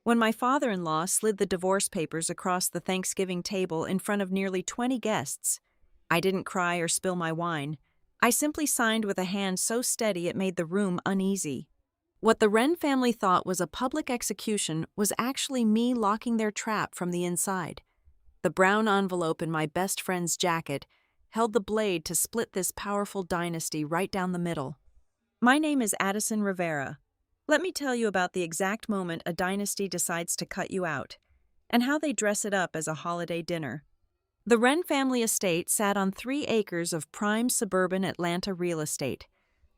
When my father-in-law slid the divorce papers across the Thanksgiving table in front of nearly 20 guests, I didn't cry or spill my wine. I simply signed with a hand so steady it made the room uneasy. What the Wren family thought was a public execution was actually me locking their trap from the inside. The brown envelope in my best friend's jacket held the blade to split this powerful dynasty right down the middle. My name is Addison Rivera. Let me tell you about the exact moment a dynasty decides to cut you out, and how they dress it up as a holiday dinner. The Wren family estate sat on 3 acres of prime suburban Atlanta real estate,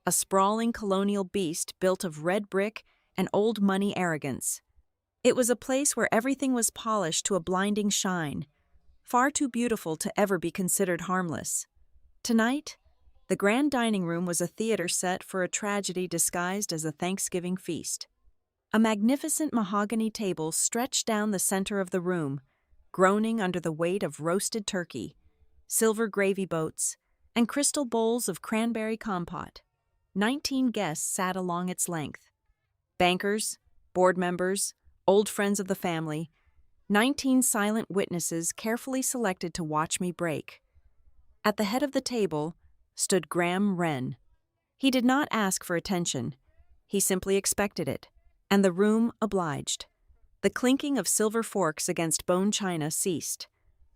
a sprawling colonial beast built of red brick and old money arrogance. It was a place where everything was polished to a blinding shine, far too beautiful to ever be considered harmless. Tonight, the grand dining room was a theater set for a tragedy disguised as a Thanksgiving feast. A magnificent mahogany table stretched down the center of the room, groaning under the weight of roasted turkey, silver gravy boats, and crystal bowls of cranberry compote. 19 guests sat along its length. Bankers, board members, old friends of the family, 19 silent witnesses carefully selected to watch me break. At the head of the table stood Wren. He did not ask for attention. He simply expected it, and the room obliged. The clinking of silver forks against bone china ceased.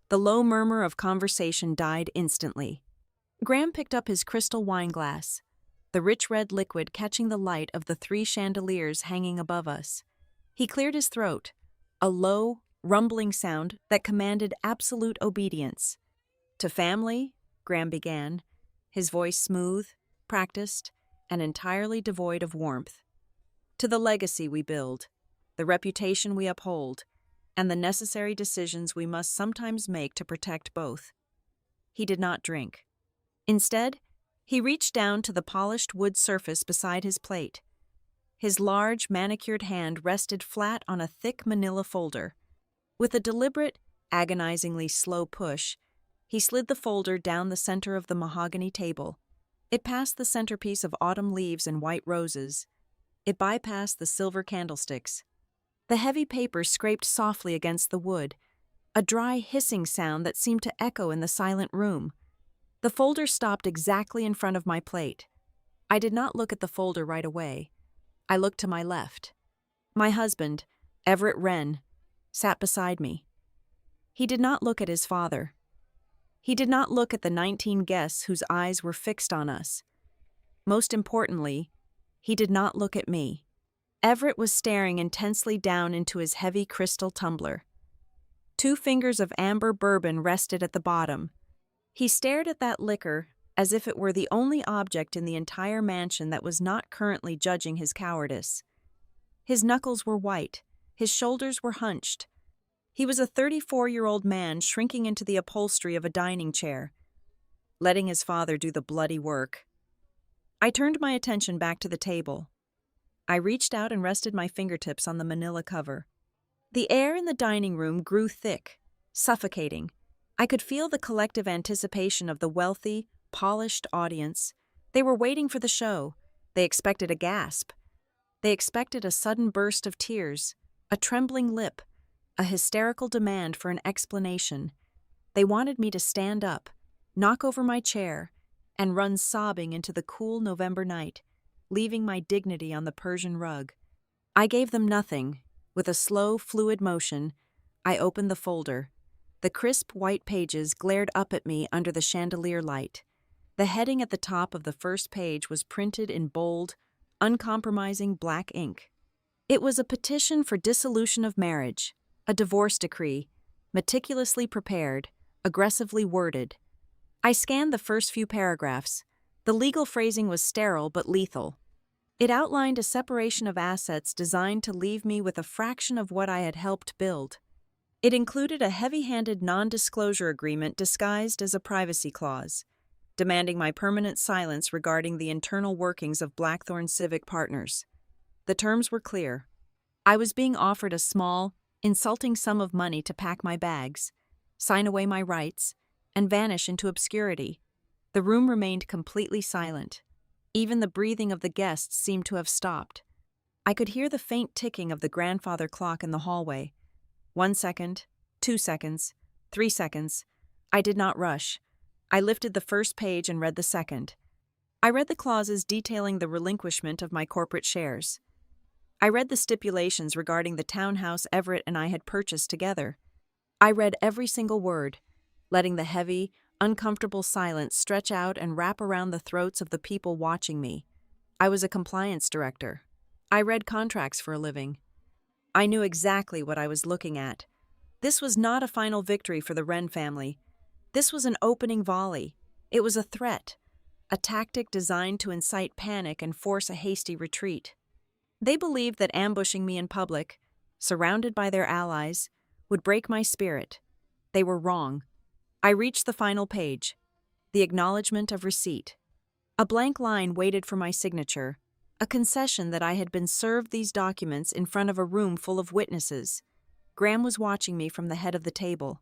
The low murmur of conversation died instantly. Graham picked up his crystal wine glass, the rich red liquid catching the light of the 3 chandeliers hanging above us. He cleared his throat, a low, rumbling sound that commanded absolute obedience. "To family," Graham began, his voice smooth, practiced, and entirely devoid of warmth. "To the legacy we build, the reputation we uphold, and the necessary decisions we must sometimes make to protect both." He did not drink. Instead, he reached down to the polished wood surface beside his plate. His large, manicured hand rested flat on a thick manila folder. With a deliberate, agonizingly slow push, he slid the folder down the center of the mahogany table. It passed the centerpiece of autumn leaves and white roses. It bypassed the silver candlesticks. The heavy paper scraped softly against the wood, a dry hissing sound that seemed to echo in the silent room. The folder stopped exactly in front of my plate. I did not look at the folder right away. I looked to my left. My husband, Everett Wren, sat beside me. He did not look at his father. He did not look at the 19 guests whose eyes were fixed on us. Most importantly, he did not look at me. Everett was staring intensely down into his heavy crystal tumbler. 2 fingers of amber bourbon rested at the bottom. He stared at that liquor as if it were the only object in the entire mansion that was not currently judging his cowardice. His knuckles were white, his shoulders were hunched. He was a 34-year-old man shrinking into the upholstery of a dining chair, letting his father do the bloody work. I turned my attention back to the table. I reached out and rested my fingertips on the manila cover. The air in the dining room grew thick, suffocating. I could feel the collective anticipation of the wealthy, polished audience. They were waiting for the show. They expected a gasp. They expected a sudden burst of tears, a trembling lip, a hysterical demand for an explanation. They wanted me to stand up, knock over my chair, and run sobbing into the cool November night, leaving my dignity on the Persian rug. I gave them nothing. With a slow, fluid motion, I opened the folder. The crisp white pages glared up at me under the chandelier light. The heading at the top of the first page was printed in bold, uncompromising black ink. It was a petition for dissolution of marriage, a divorce decree, meticulously prepared, aggressively worded. I scanned the first few paragraphs. The legal phrasing was sterile but lethal. It outlined a separation of assets designed to leave me with a fraction of what I had helped build. It included a heavy-handed non-disclosure agreement disguised as a privacy clause, demanding my permanent silence regarding the internal workings of Blackthorn Civic Partners. The terms were clear. I was being offered a small, insulting sum of money to pack my bags, sign away my rights, and vanish into obscurity. The room remained completely silent. Even the breathing of the guests seemed to have stopped. I could hear the faint ticking of the grandfather clock in the hallway. 1 second, 2 seconds, 3 seconds. I did not rush. I lifted the first page and read the second. I read the clauses detailing the relinquishment of my corporate shares. I read the stipulations regarding the townhouse Everett and I had purchased together. I read every single word, letting the heavy, uncomfortable silence stretch out and wrap around the throats of the people watching me. I was a compliance director. I read contracts for a living. I knew exactly what I was looking at. This was not a final victory for the Wren family. This was an opening volley. It was a threat, a tactic designed to incite panic and force a hasty retreat. They believed that ambushing me in public, surrounded by their allies, would break my spirit. They were wrong. I reached the final page, the acknowledgement of receipt. A blank line waited for my signature, a concession that I had been served these documents in front of a room full of witnesses. Graham was watching me from the head of the table.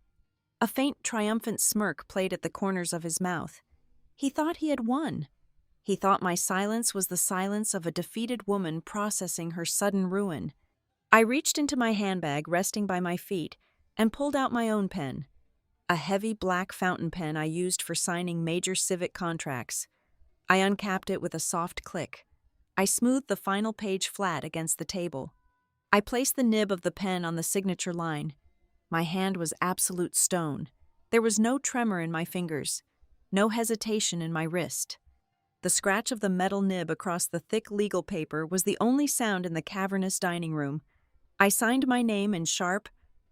A faint, triumphant smirk played at the corners of his mouth. He thought he had won. He thought my silence was the silence of a defeated woman processing her sudden ruin. I reached into my handbag resting by my feet and pulled out my own pen, a heavy black fountain pen I used for signing major civic contracts. I uncapped it with a soft click. I smoothed the final page flat against the table. I placed the nib of the pen on the signature line. My hand was absolute stone. There was no tremor in my fingers, no hesitation in my wrist. The scratch of the metal nib across the thick legal paper was the only sound in the cavernous dining room. I signed my name in sharp,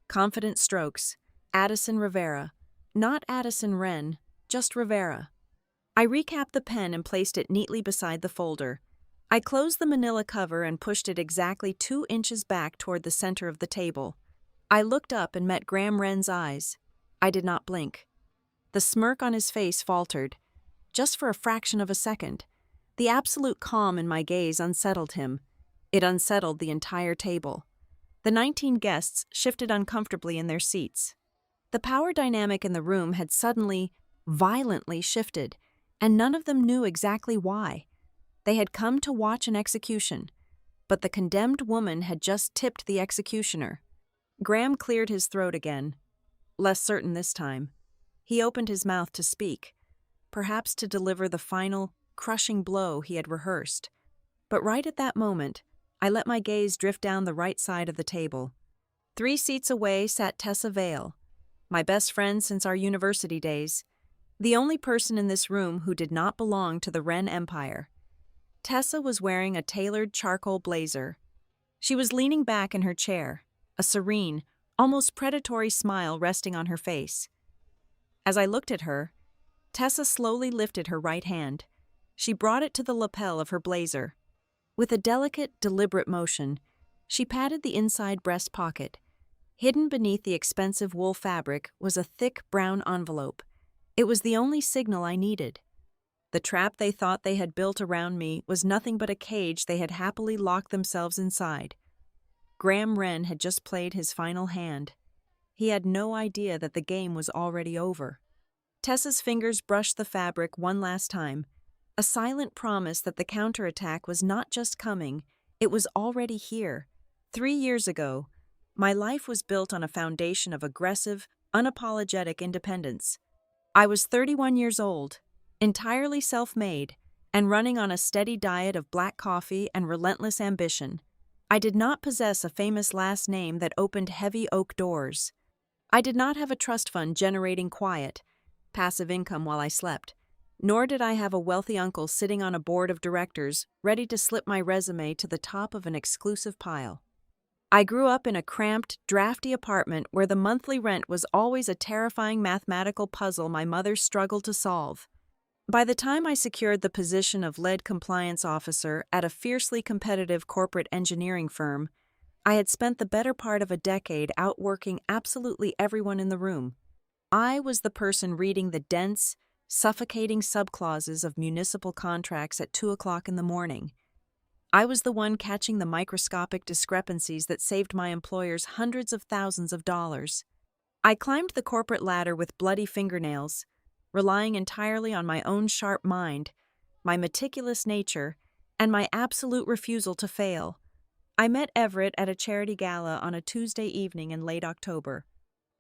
confident strokes. Addison Rivera. Not Addison Wren, just Rivera. I recapped the pen and placed it neatly beside the folder. I closed the manila cover and pushed it exactly 2 inches back toward the center of the table. I looked up and met Graham Wren's eyes. I did not blink. The smirk on his face faltered, just for a fraction of a second. The absolute calm in my gaze unsettled him. It unsettled the entire table. The 19 guests shifted uncomfortably in their seats. The power dynamic in the room had suddenly, violently shifted, and none of them knew exactly why. They had come to watch an execution, but the condemned woman had just tipped the executioner. Graham cleared his throat again, less certain this time. He opened his mouth to speak, perhaps to deliver the final, crushing blow he had rehearsed. But right at that moment, I let my gaze drift down the right side of the table. 3 seats away sat Tessa Vale, my best friend since our university days, the only person in this room who did not belong to the Wren Empire. Tessa was wearing a tailored charcoal blazer. She was leaning back in her chair, a serene, almost predatory smile resting on her face. As I looked at her, Tessa slowly lifted her right hand. She brought it to the lapel of her blazer. With a delicate, deliberate motion, she patted the inside breast pocket. Hidden beneath the expensive wool fabric was a thick brown envelope. It was the only signal I needed. The trap they thought they had built around me was nothing but a cage they had happily locked themselves inside. Graham Wren had just played his final hand. He had no idea that the game was already over. Tessa's fingers brushed the fabric one last time, a silent promise that the counterattack was not just coming, it was already here. 3 years ago, my life was built on a foundation of aggressive, unapologetic independence. I was 31 years old, entirely self-made, and running on a steady diet of black coffee and relentless ambition. I did not possess a famous last name that opened heavy oak doors. I did not have a trust fund generating quiet, passive income while I slept, nor did I have a wealthy uncle sitting on a board of directors ready to slip my resume to the top of an exclusive pile. I grew up in a cramped, drafty apartment where the monthly rent was always a terrifying mathematical puzzle my mother struggled to solve. By the time I secured the position of lead compliance officer at a fiercely competitive corporate engineering firm, I had spent the better part of a decade outworking absolutely everyone in the room. I was the person reading the dense, suffocating subclauses of municipal contracts at 2 o'clock in the morning. I was the one catching the microscopic discrepancies that saved my employers hundreds of thousands of dollars. I climbed the corporate ladder with bloody fingernails, relying entirely on my own sharp mind, my meticulous nature, and my absolute refusal to fail. I met Everett at a charity gala on a Tuesday evening in late October.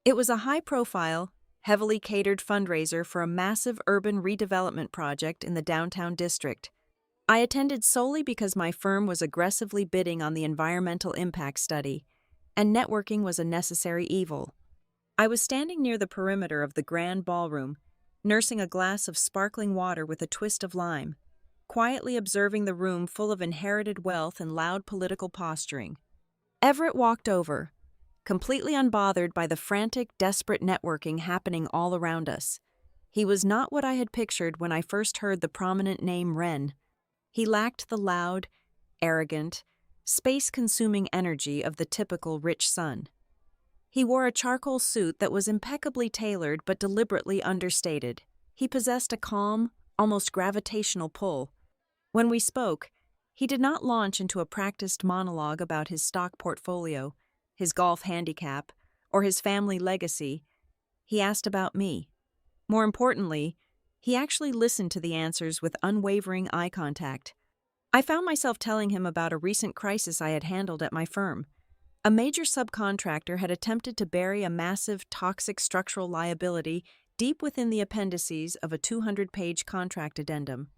It was a high-profile, heavily catered fundraiser for a massive urban redevelopment project in the downtown district. I attended solely because my firm was aggressively bidding on the environmental impact study, and networking was a necessary evil. I was standing near the perimeter of the grand ballroom, nursing a glass of sparkling water with a twist of lime, quietly observing the room full of inherited wealth and loud political posturing. Everett walked over, completely unbothered by the frantic, desperate networking happening all around us. He was not what I had pictured when I first heard the prominent name Wren. He lacked the loud, arrogant, space-consuming energy of the typical rich son. He wore a charcoal suit that was impeccably tailored but deliberately understated. He possessed a calm, almost gravitational pull. When we spoke, he did not launch into a practiced monologue about his stock portfolio, his golf handicap, or his family legacy. He asked about me. More importantly, he actually listened to the answers with unwavering eye contact. I found myself telling him about a recent crisis I had handled at my firm. A major subcontractor had attempted to bury a massive, toxic structural liability deep within the appendices of a 200-page contract addendum.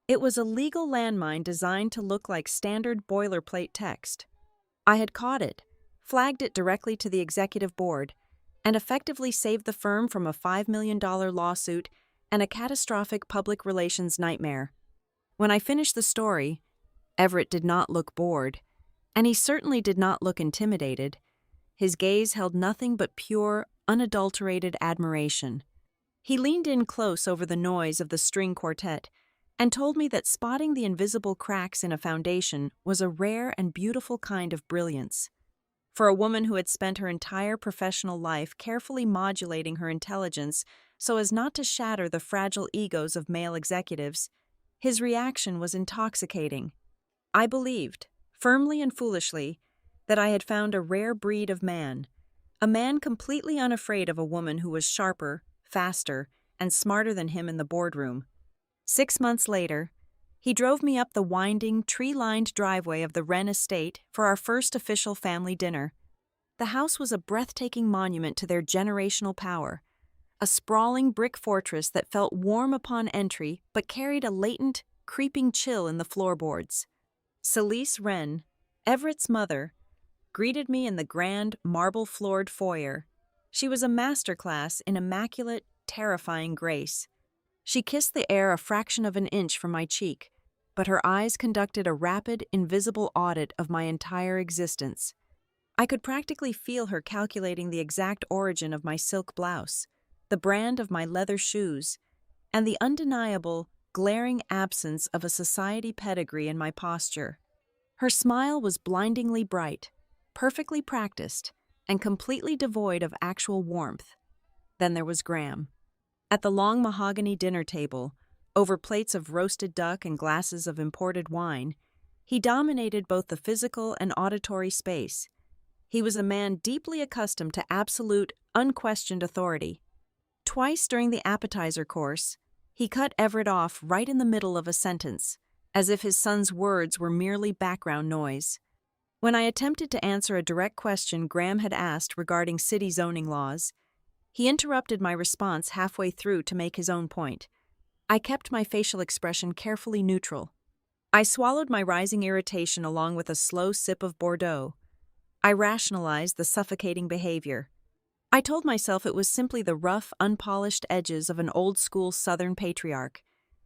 It was a legal landmine designed to look like standard boilerplate text. I had caught it, flagged it directly to the executive board, and effectively saved the firm from a $5 million lawsuit and a catastrophic public relations nightmare. When I finished the story, Everett did not look bored, and he certainly did not look intimidated. His gaze held nothing but pure, unadulterated admiration. He leaned in close over the noise of the string quartet and told me that spotting the invisible cracks in a foundation was a rare and beautiful kind of brilliance. For a woman who had spent her entire professional life carefully modulating her intelligence so as not to shatter the fragile egos of male executives, his reaction was intoxicating. I believed, firmly and foolishly, that I had found a rare breed of man, a man completely unafraid of a woman who was sharper, faster, and smarter than him in the boardroom. 6 months later, he drove me up the winding, tree-lined driveway of the Wren estate for our first official family dinner. The house was a breathtaking monument to their generational power, a sprawling brick fortress that felt warm upon entry but carried a latent, creeping chill in the floorboards. Celise Wren, Everett's mother, greeted me in the grand, marble-floored foyer. She was a masterclass in immaculate, terrifying grace. She kissed the air a fraction of an inch from my cheek, but her eyes conducted a rapid, invisible audit of my entire existence. I could practically feel her calculating the exact origin of my silk blouse, the brand of my leather shoes, and the undeniable, glaring absence of a society pedigree in my posture. Her smile was blindingly bright, perfectly practiced, and completely devoid of actual warmth. Then there was Graham. At the long mahogany dinner table, over plates of roasted duck and glasses of imported wine, he dominated both the physical and auditory space. He was a man deeply accustomed to absolute, unquestioned authority. Twice during the appetizer course, he cut Everett off right in the middle of a sentence, as if his son's words were merely background noise. When I attempted to answer a direct question Graham had asked regarding city zoning laws, he interrupted my response halfway through to make his own point. I kept my facial expression carefully neutral. I swallowed my rising irritation along with a slow sip of Bordeaux. I rationalized the suffocating behavior. I told myself it was simply the rough, unpolished edges of an old-school Southern patriarch,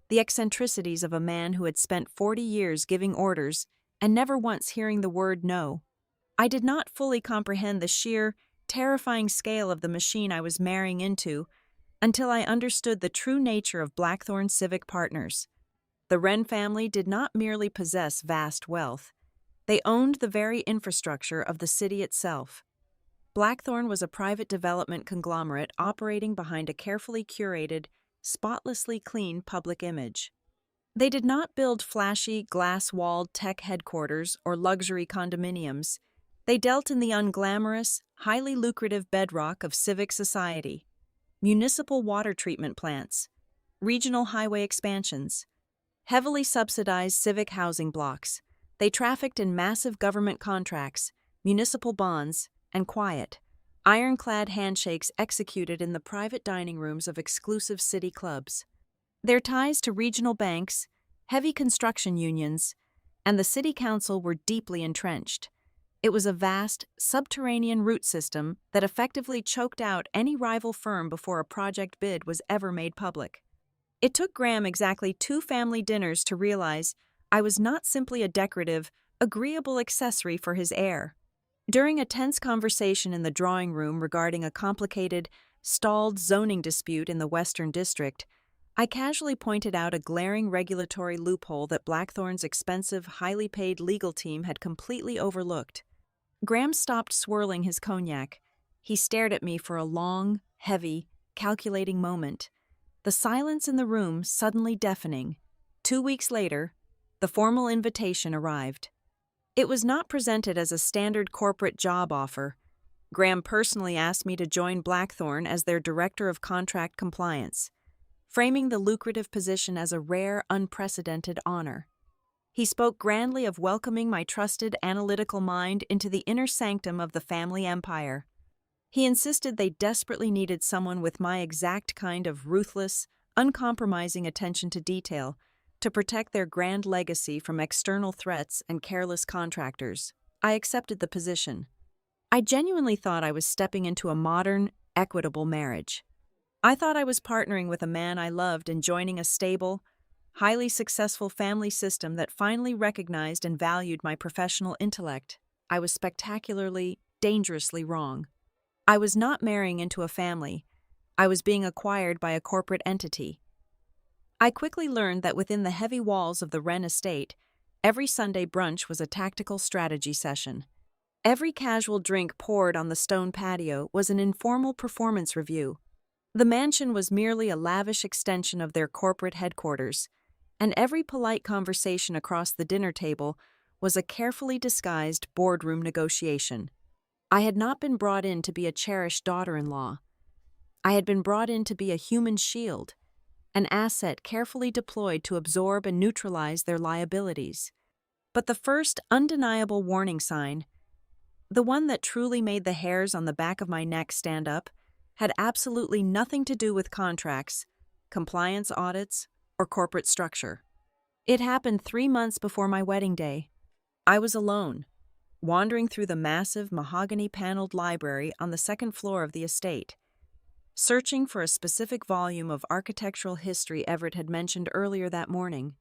the eccentricities of a man who had spent 40 years giving orders and never once hearing the word no. I did not fully comprehend the sheer, terrifying scale of the machine I was marrying into until I understood the true nature of Blackthorn's civic partners. The Wren family did not merely possess vast wealth. They owned the very infrastructure of the city itself. Blackthorn was a private development conglomerate operating behind a carefully curated, spotlessly clean public image. They did not build flashy, glass-walled tech headquarters or luxury condominiums. They dealt in the unglamorous, highly lucrative bedrock of civic society: municipal water treatment plants, regional highway expansions, heavily subsidized civic housing blocks, They trafficked in massive government contracts, municipal bonds, and quiet, ironclad handshakes executed in the private dining rooms of exclusive city clubs. Their ties to regional banks, heavy construction unions, and the city council were deeply entrenched. It was a vast, subterranean root system that effectively choked out any rival firm before a project bid was ever made public. It took Graham exactly 2 family dinners to realize I was not simply a decorative, agreeable accessory for his heir. During a tense conversation in the drawing room regarding a complicated, stalled zoning dispute in the Western District, I casually pointed out a glaring regulatory loophole that Blackthorn's expensive, highly paid legal team had completely overlooked. Graham stopped swirling his cognac. He stared at me for a long, heavy, calculating moment, the silence in the room suddenly deafening. 2 weeks later, the formal invitation arrived. It was not presented as a standard corporate job offer. Graham personally asked me to join Blackthorn as their Director of Contract Compliance, framing the lucrative position as a rare, unprecedented honor. He spoke grandly of welcoming my trusted analytical mind into the inner sanctum of the family empire. He insisted they desperately needed someone with my exact kind of ruthless, uncompromising attention to detail to protect their grand legacy from external threats and careless contractors. I accepted the position. I genuinely thought I was stepping into a modern, equitable marriage. I thought I was partnering with a man I loved and joining a stable, highly successful family system that finally recognized and valued my professional intellect. I was spectacularly, dangerously wrong. I was not marrying into a family. I was being acquired by a corporate entity. I quickly learned that within the heavy walls of the Wren estate, every Sunday brunch was a tactical strategy session. Every casual drink poured on the stone patio was an informal performance review. The mansion was merely a lavish extension of their corporate headquarters, and every polite conversation across the dinner table was a carefully disguised boardroom negotiation. I had not been brought in to be a cherished daughter-in-law. I had been brought in to be a human shield, an asset carefully deployed to absorb and neutralize their liabilities. But the first undeniable warning sign, the one that truly made the hairs on the back of my neck stand up, had absolutely nothing to do with contracts, compliance audits, or corporate structure. It happened 3 months before my wedding day. I was alone, wandering through the massive mahogany-paneled library on the second floor of the estate, searching for a specific volume of architectural history Everett had mentioned earlier that morning.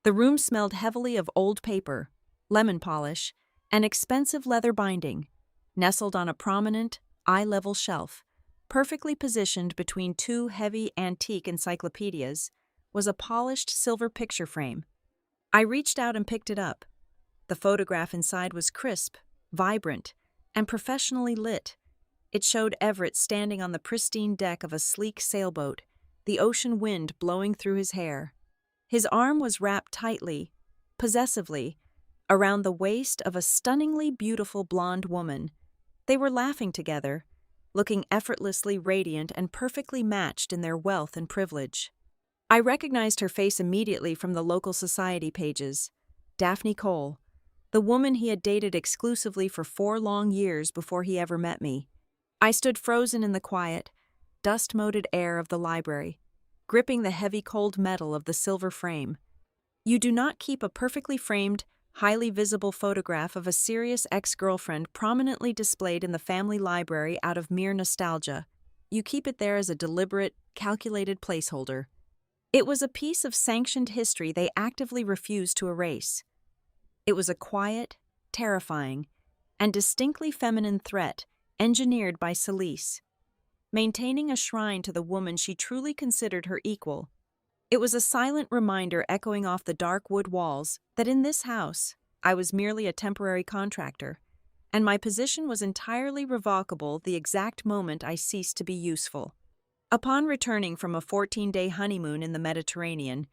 The room smelled heavily of old paper, lemon polish, and expensive leather binding. Nestled on a prominent, eye-level shelf, perfectly positioned between 2 heavy antique encyclopedias, was a polished silver picture frame. I reached out and picked it up. The photograph inside was crisp, vibrant, and professionally lit. It showed Everett standing on the pristine deck of a sleek sailboat, the ocean wind blowing through his hair. His arm was wrapped tightly, possessively, around the waist of a stunningly beautiful blonde woman. They were laughing together, looking effortlessly radiant and perfectly matched in their wealth and privilege. I recognized her face immediately from the local society pages. Daphne Cole, the woman he had dated exclusively for 4 long years before he ever met me. I stood frozen in the quiet, dust-moted air of the library, gripping the heavy cold metal of the silver frame. You do not keep a perfectly framed, highly visible photograph of a serious ex-girlfriend prominently displayed in the family library out of mere nostalgia. You keep it there as a deliberate, calculated placeholder. It was a piece of sanctioned history they actively refused to erase. It was a quiet, terrifying, and distinctly feminine threat engineered by Celise, maintaining a shrine to the woman she truly considered her equal. It was a silent reminder echoing off the dark wood walls that in this house, I was merely a temporary contractor, and my position was entirely revocable the exact moment I ceased to be useful. Upon returning from a 14-day honeymoon in the Mediterranean,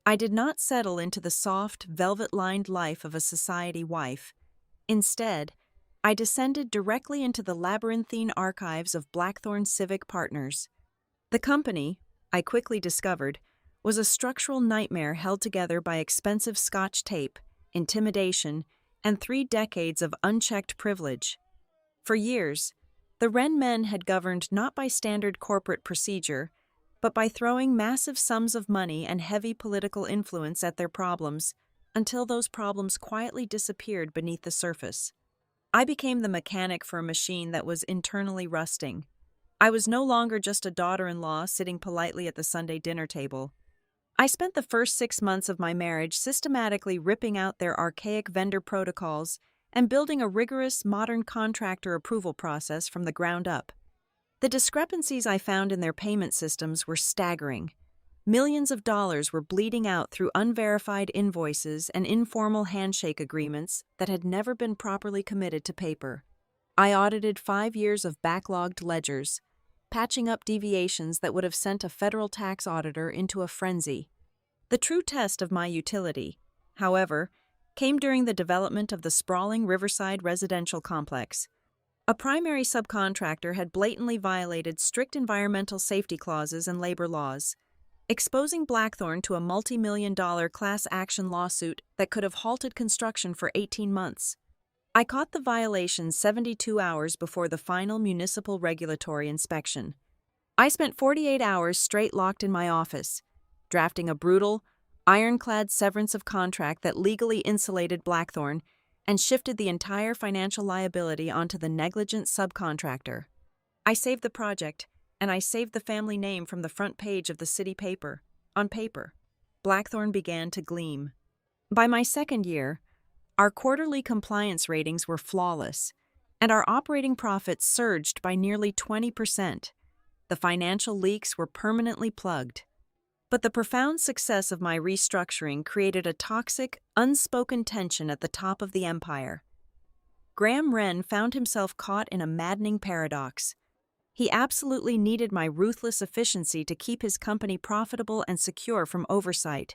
I did not settle into the soft, velvet-lined life of a society wife. Instead, I descended directly into the labyrinthine archives of Blackthorn Civic Partners. The company, I quickly discovered, was a structural nightmare held together by expensive Scotch tape, intimidation, and 3 decades of unchecked privilege. For years, the Wren men had governed not by standard corporate procedure, but by throwing massive sums of money and heavy political influence at their problems, until those problems quietly disappeared beneath the surface. I became the mechanic for a machine that was internally rusting. I was no longer just a daughter-in-law sitting politely at the Sunday dinner table. I spent the first 6 months of my marriage systematically ripping out their archaic vendor protocols and building a rigorous, modern contractor approval process from the ground up. The discrepancies I found in their payment systems were staggering. Millions of dollars were bleeding out through unverified invoices and informal handshake agreements that had never been properly committed to paper. I audited 5 years of backlogged ledgers, patching up deviations that would have sent a federal tax auditor into a frenzy. The true test of my utility, however, came during the development of the sprawling Riverside residential complex. A primary subcontractor had blatantly violated strict environmental safety clauses and labor laws, exposing Blackthorn to a multi-million-dollar class action lawsuit that could have halted construction for 18 months. I caught the violation 72 hours before the final municipal regulatory inspection. I spent 48 hours straight locked in my office, drafting a brutal, ironclad severance of contract that legally insulated Blackthorn and shifted the entire financial liability onto the negligent subcontractor. I saved the project, and I saved the family name from the front page of the city paper. On paper, Blackthorn began to gleam. By my second year, our quarterly compliance ratings were flawless, and our operating profits surged by nearly 20%. The financial leaks were permanently plugged. But the profound success of my restructuring created a toxic, unspoken tension at the top of the empire. Wren found himself caught in a maddening paradox. He absolutely needed my ruthless efficiency to keep his company profitable and secure from oversight,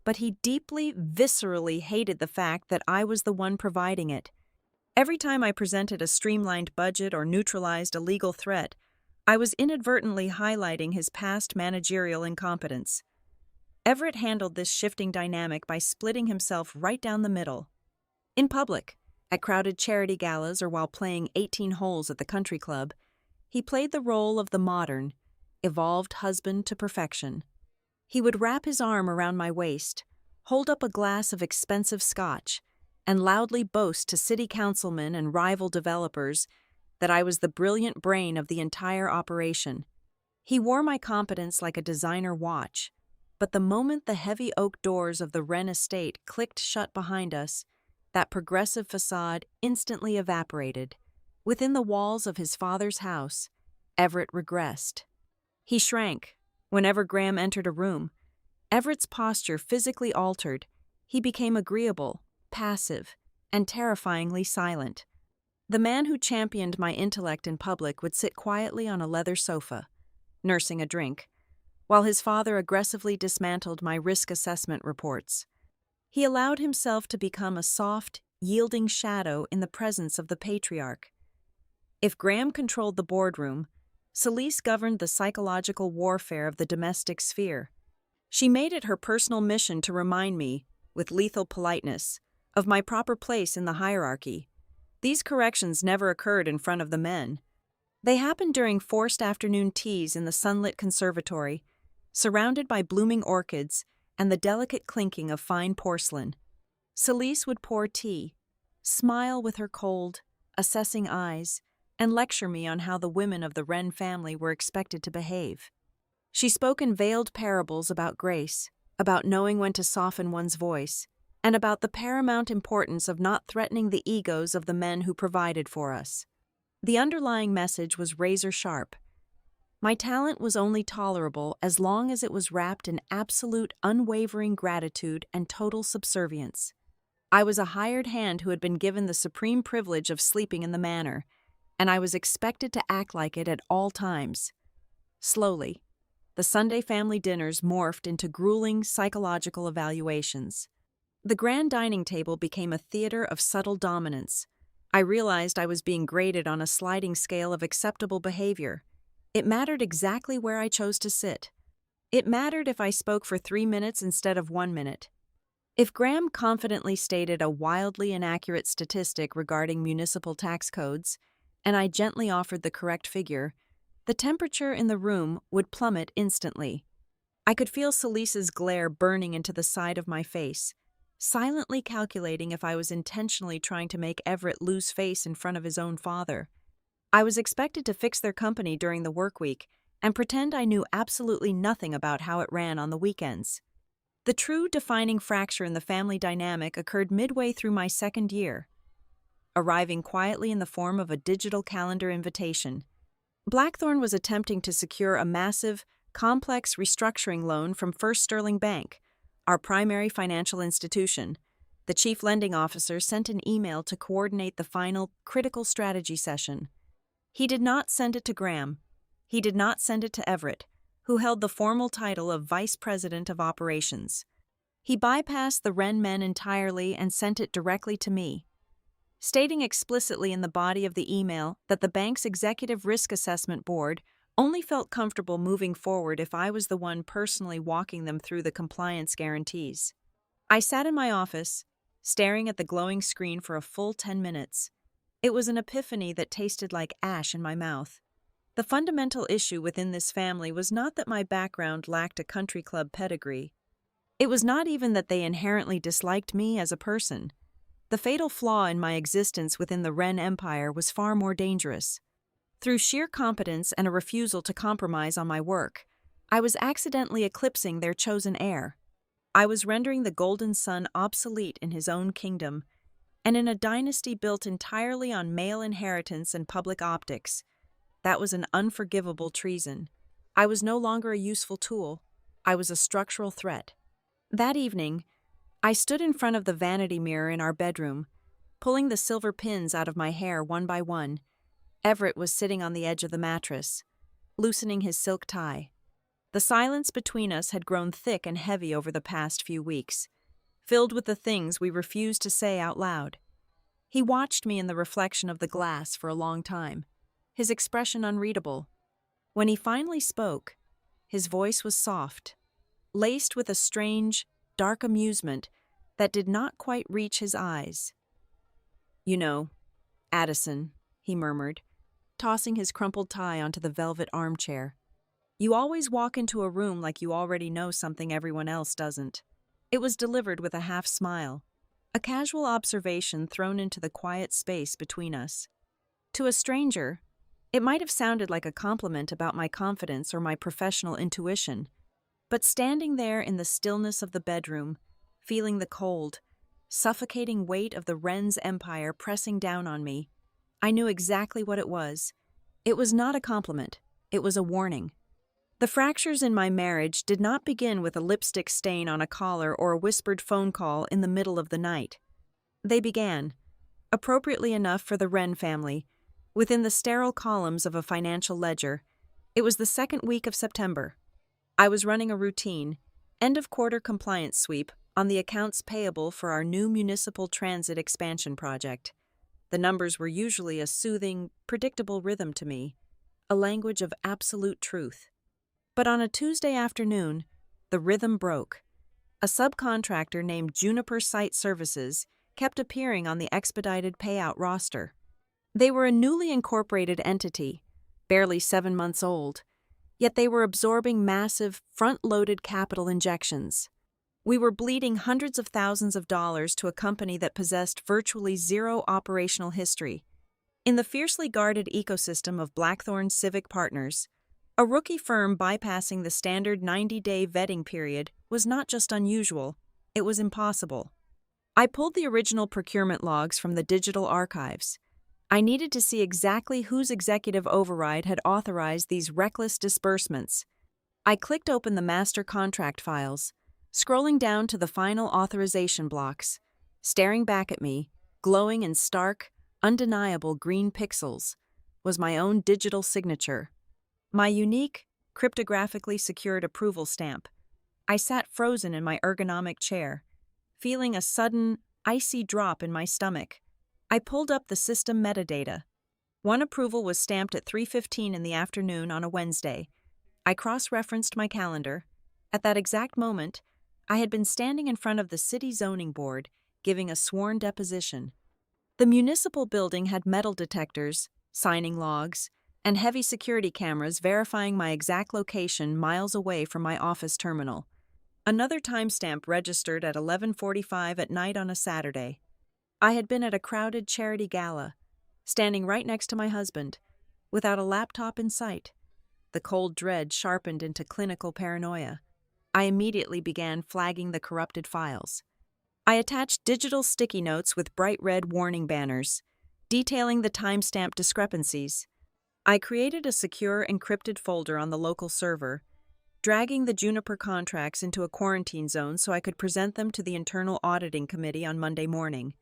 but he deeply, viscerally hated the fact that I was the one providing it. Every time I presented a streamlined budget or neutralized a legal threat, I was inadvertently highlighting his past managerial incompetence. Everett handled this shifting dynamic by splitting himself right down the middle. In public, at crowded charity galas or while playing 18 holes at the country club, he played the role of the modern, evolved husband to perfection. He would wrap his arm around my waist, hold up a glass of expensive scotch, and loudly boast to city councilmen and rival developers that I was the brilliant brain of the entire operation. He wore my competence like a designer watch, but the moment the heavy oak doors of the Wren estate clicked shut behind us, that progressive facade instantly evaporated. Within the walls of his father's house, Everett regressed. He shrank. Whenever Graham entered a room, Everett's posture physically altered. He became agreeable, passive, and terrifyingly silent. The man who championed my intellect in public would sit quietly on a leather sofa, nursing a drink, while his father aggressively dismantled my risk assessment reports. He allowed himself to become a soft, yielding shadow in the presence of the patriarch. If Graham controlled the boardroom, Celeste governed the psychological warfare of the domestic sphere. She made it her personal mission to remind me, with lethal politeness, of my proper place in the hierarchy. These corrections never occurred in front of the men. They happened during forced afternoon teas in the sunlit conservatory, surrounded by blooming orchids and the delicate clinking of fine porcelain. Celeste would pour tea, smile with her cold, assessing eyes, and lecture me on how the women of the Wren family were expected to behave. She spoke in veiled parables about grace, about knowing when to soften one's voice, and about the paramount importance of not threatening the egos of the men who provided for us. The underlying message was razor-sharp. My talent was only tolerable as long as it was wrapped in absolute, unwavering gratitude and total subservience. I was a hired hand who had been given the supreme privilege of sleeping in the manor, and I was expected to act like it at all times. Slowly, the Sunday family dinners morphed into grueling psychological evaluations. The grand dining table became a theater of subtle dominance. I realized I was being graded on a sliding scale of acceptable behavior. It mattered exactly where I chose to sit. It mattered if I spoke for 3 minutes instead of 1 minute. If Graham confidently stated a wildly inaccurate statistic regarding municipal tax codes, and I gently offered the correct figure, the temperature in the room would plummet instantly. I could feel Salisa's glare burning into the side of my face, silently calculating if I was intentionally trying to make Everett lose face in front of his own father. I was expected to fix their company during the work week and pretend I knew absolutely nothing about how it ran on the weekends. The true defining fracture in the family dynamic occurred midway through my second year, arriving quietly in the form of a digital calendar invitation. Blackthorn was attempting to secure a massive, complex restructuring loan from First Sterling Bank, our primary financial institution. The chief lending officer sent an email to coordinate the final, critical strategy session. He did not send it to Graham. He did not send it to Everett, who held the formal title of Vice President of Operations. He bypassed the Wren men entirely and sent it directly to me, stating explicitly in the body of the email that the bank's Executive Risk Assessment Board only felt comfortable moving forward if I was the one personally walking them through the compliance guarantees. I sat in my office, staring at the glowing screen for a full 10 minutes. It was an epiphany that tasted like ash in my mouth. The fundamental issue within this family was not that my background lacked a country club pedigree. It was not even that they inherently disliked me as a person. The fatal flaw in my existence within the Wren Empire was far more dangerous. Through sheer competence and a refusal to compromise on my work, I was accidentally eclipsing their chosen heir. I was rendering the golden son obsolete in his own kingdom, and in a dynasty built entirely on male inheritance and public optics. That was an unforgivable treason. I was no longer a useful tool. I was a structural threat. That evening, I stood in front of the vanity mirror in our bedroom, pulling the silver pins out of my hair one by one. Everett was sitting on the edge of the mattress, loosening his silk tie. The silence between us had grown thick and heavy over the past few weeks, filled with the things we refused to say out loud. He watched me in the reflection of the glass for a long time, his expression unreadable. When he finally spoke, his voice was soft, laced with a strange, dark amusement that did not quite reach his eyes. "You know, Addison," he murmured, tossing his crumpled tie onto the velvet armchair. "You always walk into a room like you already know something everyone else doesn't." It was delivered with a half smile, a casual observation thrown into the quiet space between us. To a stranger, it might have sounded like a compliment about my confidence or my professional intuition, but standing there in the stillness of the bedroom, feeling the cold, suffocating weight of the Wren's empire pressing down on me, I knew exactly what it was. It was not a compliment, it was a warning. The fractures in my marriage did not begin with a lipstick stain on a collar or a whispered phone call in the middle of the night. They began, appropriately enough for the Wren family, within the sterile columns of a financial ledger. It was the second week of September. I was running a routine, end-of-quarter compliance sweep on the accounts payable for our new municipal transit expansion project. The numbers were usually a soothing, predictable rhythm to me, a language of absolute truth. But on a Tuesday afternoon, the rhythm broke. A subcontractor named Juniper Site Services kept appearing on the expedited payout roster. They were a newly incorporated entity, barely 7 months old, yet they were absorbing massive, front-loaded capital injections. We were bleeding hundreds of thousands of dollars to a company that possessed virtually zero operational history. In the fiercely guarded ecosystem of Blackthorn Civic Partners, a rookie firm bypassing the standard 90-day vetting period was not just unusual, it was impossible. I pulled the original procurement logs from the digital archives. I needed to see exactly whose executive override had authorized these reckless disbursements. I clicked open the master contract files, scrolling down to the final authorization blocks. Staring back at me, glowing in stark, undeniable green pixels, was my own digital signature. My unique, cryptographically secured approval stamp. I sat frozen in my ergonomic chair, feeling a sudden, icy drop in my stomach. I pulled up the system metadata. One approval was stamped at 3:15 in the afternoon on a Wednesday. I cross-referenced my calendar. At that exact moment, I had been standing in front of the city zoning board, giving a sworn deposition. The municipal building had metal detectors, signing logs, and heavy security cameras verifying my exact location miles away from my office terminal. Another timestamp registered at 11:45 at night on a Saturday. I had been at a crowded charity gala, standing right next to my husband, without a laptop in sight. The cold dread sharpened into clinical paranoia. I immediately began flagging the corrupted files. I attached digital sticky notes with bright red warning banners, detailing the timestamp discrepancies. I created a secure encrypted folder on the local server, dragging the Juniper contracts into a quarantine zone so I could present them to the internal auditing committee on Monday morning.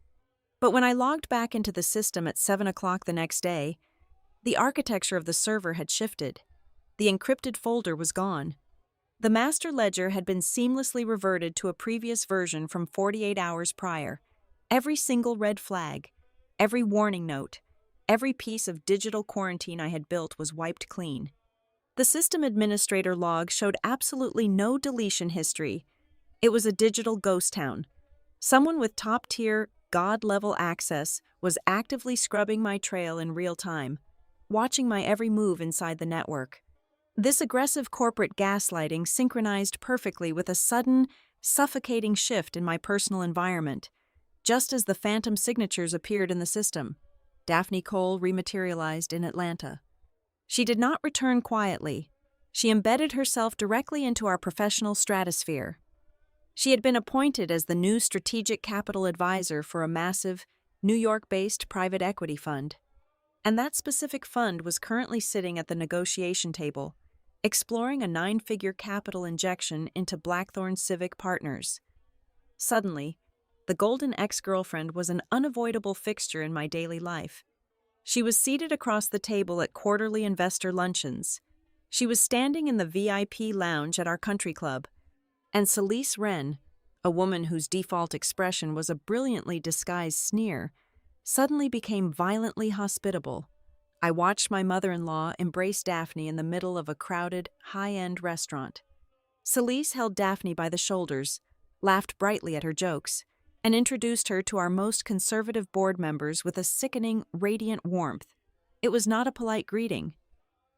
But when I logged back into the system at 7 o'clock the next day, the architecture of the server had shifted. The encrypted folder was gone. The master ledger had been seamlessly reverted to a previous version from 48 hours prior. Every single red flag, every warning note, every piece of digital quarantine I had built was wiped clean. The system administrator log showed absolutely no deletion history. It was a digital ghost town. Someone with top-tier, God-level access was actively scrubbing my trail in real time, watching my every move inside the network. This aggressive corporate gaslighting synchronized perfectly with a sudden, suffocating shift in my personal environment. Just as the phantom signatures appeared in the system, Daphne Cole rematerialized in Atlanta. She did not return quietly. She embedded herself directly into our professional stratosphere. She had been appointed as the new strategic capital advisor for a massive, New York-based private equity fund. And that specific fund was currently sitting at the negotiation table, exploring a 9-figure capital injection into Blackthorn Civic Partners. Suddenly, the golden ex-girlfriend was an unavoidable fixture in my daily life. She was seated across the table at quarterly investor luncheons. She was standing in the VIP lounge at our country club. And Wren, a woman whose default expression was a brilliantly disguised sneer, suddenly became violently hospitable. I watched my mother-in-law embrace Daphne in the middle of a crowded, high-end restaurant. Celise held Daphne by the shoulders, laughed brightly at her jokes, and introduced her to our most conservative board members with a sickening, radiant warmth. It was not a polite greeting.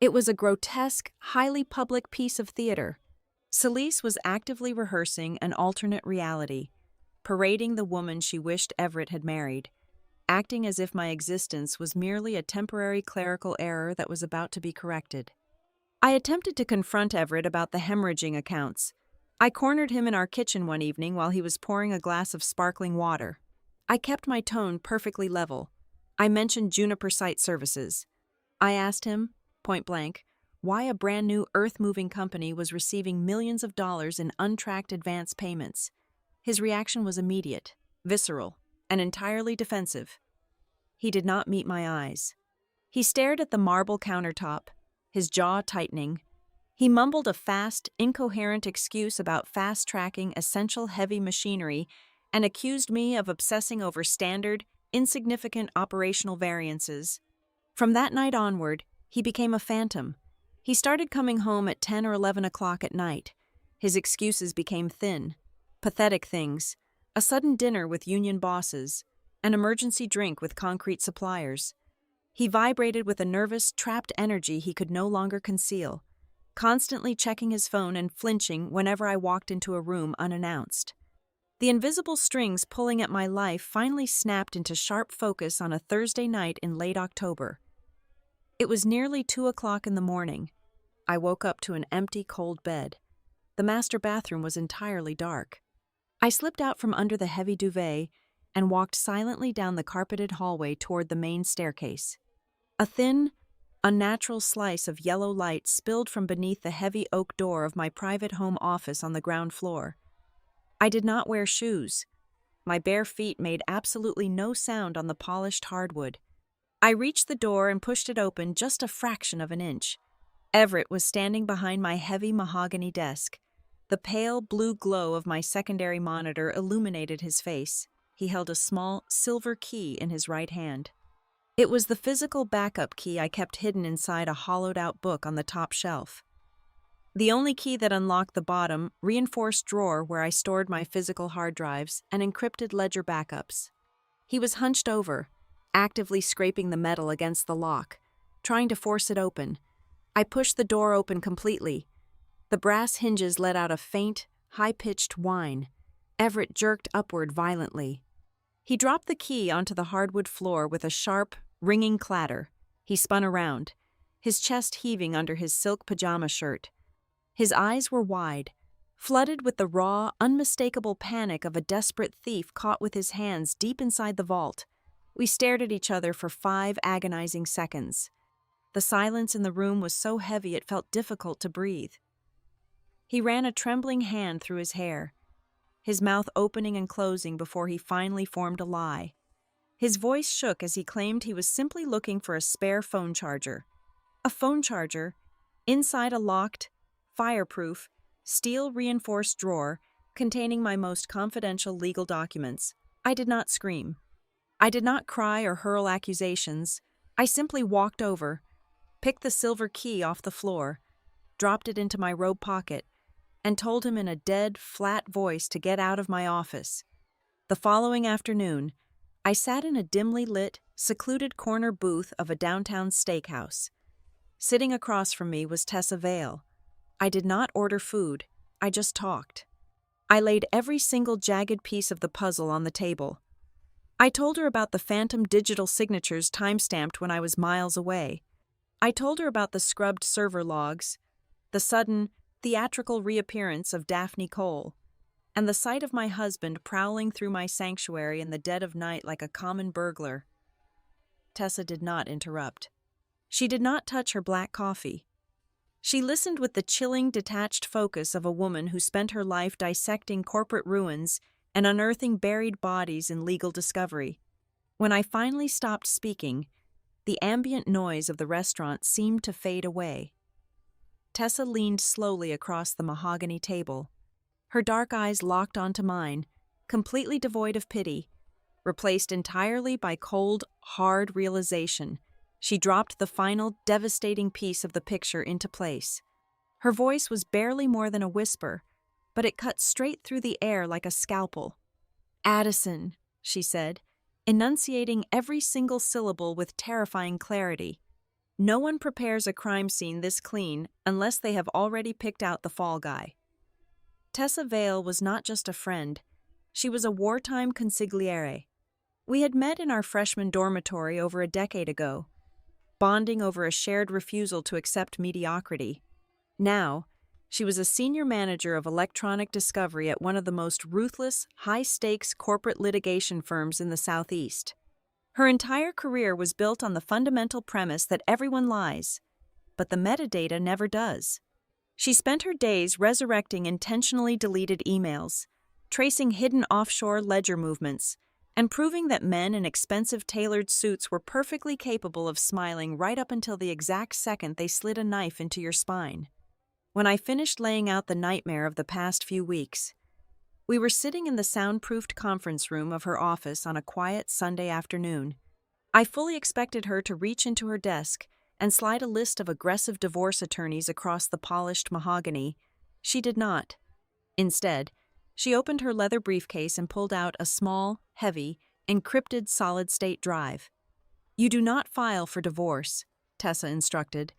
It was a grotesque, highly public piece of theater. Celise was actively rehearsing an alternate reality, parading the woman she wished Everett had married, acting as if my existence was merely a temporary clerical error that was about to be corrected. I attempted to confront Everett about the hemorrhaging accounts. I cornered him in our kitchen one evening while he was pouring a glass of sparkling water. I kept my tone perfectly level. I mentioned Juniper Site Services. I asked him, point blank, why a brand new earth-moving company was receiving millions of dollars in untracked advance payments. His reaction was immediate, visceral, and entirely defensive. He did not meet my eyes. He stared at the marble countertop, his jaw tightening. He mumbled a fast, incoherent excuse about fast-tracking essential heavy machinery and accused me of obsessing over standard, insignificant operational variances. From that night onward, he became a phantom. He started coming home at 10 or 11 o'clock at night. His excuses became thin, pathetic things, a sudden dinner with union bosses, an emergency drink with concrete suppliers. He vibrated with a nervous, trapped energy he could no longer conceal, constantly checking his phone and flinching whenever I walked into a room unannounced. The invisible strings pulling at my life finally snapped into sharp focus on a Thursday night in late October. It was nearly 2 o'clock in the morning. I woke up to an empty, cold bed. The master bathroom was entirely dark. I slipped out from under the heavy duvet and walked silently down the carpeted hallway toward the main staircase. A thin, unnatural slice of yellow light spilled from beneath the heavy oak door of my private home office on the ground floor. I did not wear shoes. My bare feet made absolutely no sound on the polished hardwood. I reached the door and pushed it open just a fraction of an inch. Everett was standing behind my heavy mahogany desk. The pale blue glow of my secondary monitor illuminated his face. He held a small, silver key in his right hand. It was the physical backup key I kept hidden inside a hollowed-out book on the top shelf. The only key that unlocked the bottom, reinforced drawer where I stored my physical hard drives and encrypted ledger backups. He was hunched over, actively scraping the metal against the lock, trying to force it open. I pushed the door open completely. The brass hinges let out a faint, high-pitched whine. Everett jerked upward violently. He dropped the key onto the hardwood floor with a sharp, ringing clatter. He spun around, his chest heaving under his silk pajama shirt. His eyes were wide, flooded with the raw, unmistakable panic of a desperate thief caught with his hands deep inside the vault. We stared at each other for 5 agonizing seconds. The silence in the room was so heavy it felt difficult to breathe. He ran a trembling hand through his hair, his mouth opening and closing before he finally formed a lie. His voice shook as he claimed he was simply looking for a spare phone charger. A phone charger, inside a locked, fireproof, steel-reinforced drawer containing my most confidential legal documents. I did not scream. I did not cry or hurl accusations. I simply walked over, picked the silver key off the floor, dropped it into my robe pocket, and told him in a dead, flat voice to get out of my office. The following afternoon, I sat in a dimly lit, secluded corner booth of a downtown steakhouse. Sitting across from me was Tessa Vale. I did not order food, I just talked. I laid every single jagged piece of the puzzle on the table. I told her about the phantom digital signatures time-stamped when I was miles away. I told her about the scrubbed server logs, the sudden, theatrical reappearance of Daphne Cole, and the sight of my husband prowling through my sanctuary in the dead of night like a common burglar. Tessa did not interrupt. She did not touch her black coffee. She listened with the chilling, detached focus of a woman who spent her life dissecting corporate ruins and unearthing buried bodies in legal discovery. When I finally stopped speaking, the ambient noise of the restaurant seemed to fade away. Tessa leaned slowly across the mahogany table. Her dark eyes locked onto mine, completely devoid of pity, replaced entirely by cold, hard realization. She dropped the final, devastating piece of the picture into place. Her voice was barely more than a whisper, but it cut straight through the air like a scalpel. "Addison," she said, enunciating every single syllable with terrifying clarity. "No one prepares a crime scene this clean unless they have already picked out the fall guy." Tessa Vale was not just a friend. She was a wartime consigliere. We had met in our freshman dormitory over a decade ago, bonding over a shared refusal to accept mediocrity. Now, she was a senior manager of electronic discovery at one of the most ruthless, high-stakes corporate litigation firms in the Southeast. Her entire career was built on the fundamental premise that everyone lies, but the metadata never does. She spent her days resurrecting intentionally deleted emails, tracing hidden offshore ledger movements, and proving that men in expensive tailored suits were perfectly capable of smiling right up until the exact second they slid a knife into your spine. When I finished laying out the nightmare of the past few weeks, we were sitting in the soundproofed conference room of her office on a quiet Sunday afternoon. I fully expected her to reach into her desk and slide a list of aggressive divorce attorneys across the polished mahogany. She did not. Instead, she opened her leather briefcase and pulled out a small, heavy, encrypted solid-state drive. "You do not file for divorce," Tessa instructed,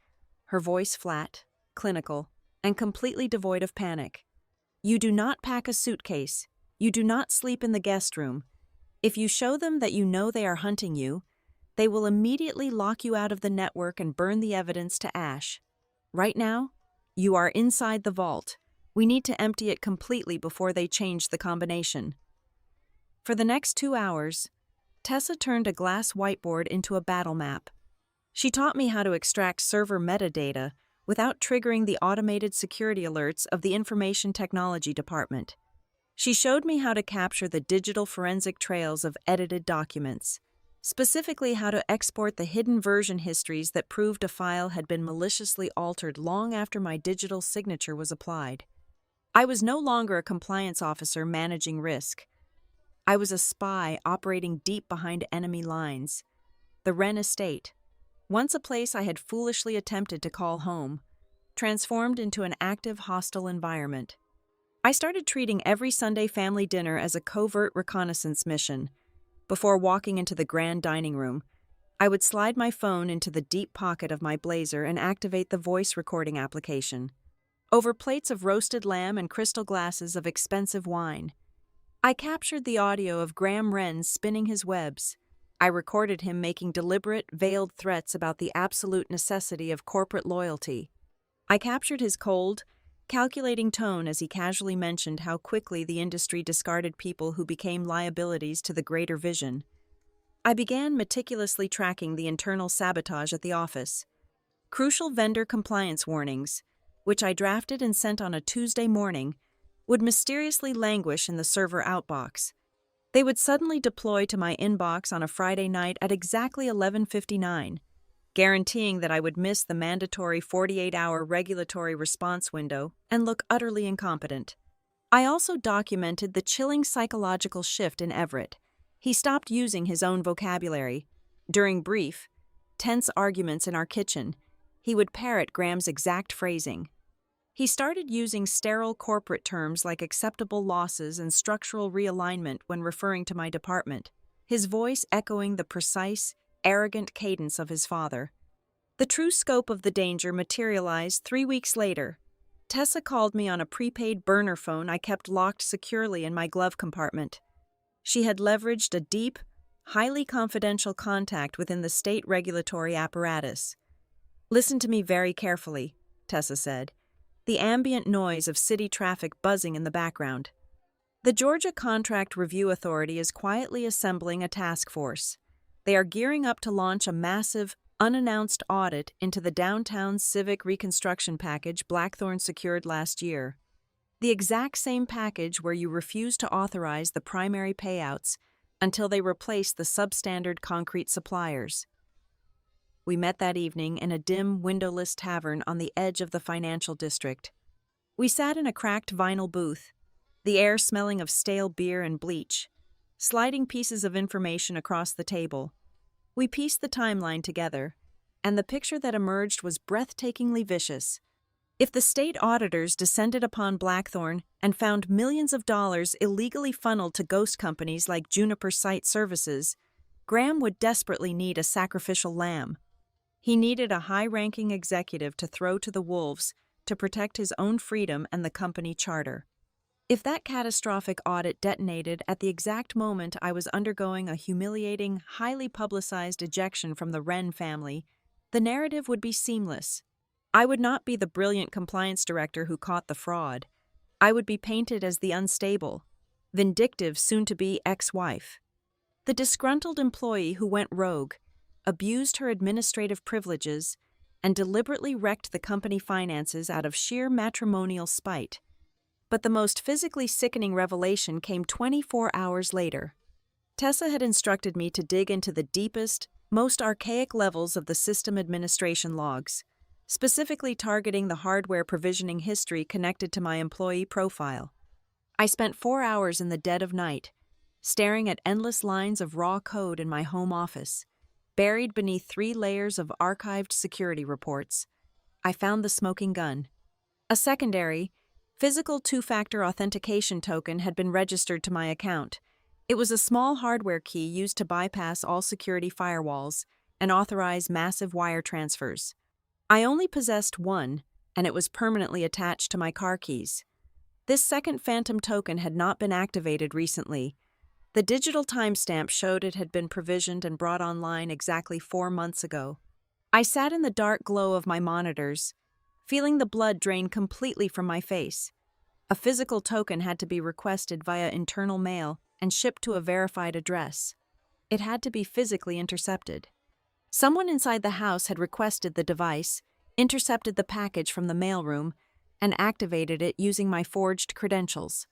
her voice flat, clinical, and completely devoid of panic. "You do not pack a suitcase. You do not sleep in the guest room. If you show them that you know they are hunting you, they will immediately lock you out of the network and burn the evidence to ash. Right now, you are inside the vault. We need to empty it completely before they change the combination." For the next 2 hours, Tessa turned a glass whiteboard into a battle map. She taught me how to extract server metadata without triggering the automated security alerts of the Information Technology Department. She showed me how to capture the digital forensic trails of edited documents, specifically how to export the hidden version histories that proved a file had been maliciously altered long after my digital signature was applied. I was no longer a compliance officer managing risk. I was a spy operating deep behind enemy lines. The Wren estate, once a place I had foolishly attempted to call home, transformed into an active, hostile environment. I started treating every Sunday family dinner as a covert reconnaissance mission. Before walking into the grand dining room, I would slide my phone into the deep pocket of my blazer and activate the voice recording application. Over plates of roasted lamb and crystal glasses of expensive wine, I captured the audio of Wren spinning his webs. I recorded him making deliberate, veiled threats about the absolute necessity of corporate loyalty. I captured his cold, calculating tone as he casually mentioned how quickly the industry discarded people who became liabilities to the greater vision. I began meticulously tracking the internal sabotage at the office. Crucial vendor compliance warnings, which I drafted and sent on a Tuesday morning, would mysteriously languish in the server outbox. They would suddenly deploy to my inbox on a Friday night at exactly 11:59, guaranteeing that I would miss the mandatory 48-hour regulatory response window and look utterly incompetent. I also documented the chilling psychological shift in Everett. He stopped using his own vocabulary. During brief, tense arguments in our kitchen, he would parrot Graham's exact phrasing. He started using sterile corporate terms like acceptable losses and structural realignment when referring to my department, his voice echoing the precise, arrogant cadence of his father. The true scope of the danger materialized 3 weeks later. Tessa called me on a prepaid burner phone I kept locked securely in my glove compartment. She had leveraged a deep, highly confidential contact within the state regulatory apparatus. "Listen to me very carefully," Tessa said, the ambient noise of city traffic buzzing in the background. "The Georgia Contract Review Authority is quietly assembling a task force. They are gearing up to launch a massive, unannounced audit into the downtown civic reconstruction package Blackthorn secured last year. The exact same package where you refused to authorize the primary payouts until they replaced the substandard concrete suppliers." We met that evening in a dim, windowless tavern on the edge of the financial district. We sat in a cracked vinyl booth, the air smelling of stale beer and bleach, sliding pieces of information across the table. We pieced the timeline together, and the picture that emerged was breathtakingly vicious. If the state auditors descended upon Blackthorn and found millions of dollars illegally funneled to ghost companies like Juniper Site Services, Graham would desperately need a sacrificial lamb. He needed a high-ranking executive to throw to the wolves to protect his own freedom and the company charter. If that catastrophic audit detonated at the exact moment I was undergoing a humiliating, highly publicized ejection from the Wren family, the narrative would be seamless. I would not be the brilliant compliance director who caught the fraud. I would be painted as the unstable, vindictive soon-to-be ex-wife. The disgruntled employee who went rogue, abused her administrative privileges, and deliberately wrecked the company finances out of sheer matrimonial spite. But the most physically sickening revelation came 24 hours later. Tessa had instructed me to dig into the deepest, most archaic levels of the system administration logs, specifically targeting the hardware provisioning history connected to my employee profile. I spent 4 hours in the dead of night, staring at endless lines of raw code in my home office. Buried beneath 3 layers of archived security reports, I found the smoking gun. A secondary, physical 2-factor authentication token had been registered to my account. It was a small hardware key used to bypass all security firewalls and authorize massive wire transfers. I only possessed one, and it was permanently attached to my car keys. This second phantom token had not been activated recently. The digital timestamp showed it had been provisioned and brought online exactly 4 months ago. I sat in the dark glow of my monitors, feeling the blood drain completely from my face. A physical token had to be requested via internal mail and shipped to a verified address. It had to be physically intercepted. Someone inside the house had requested the device, intercepted the package from the mailroom, and activated it using my forged credentials.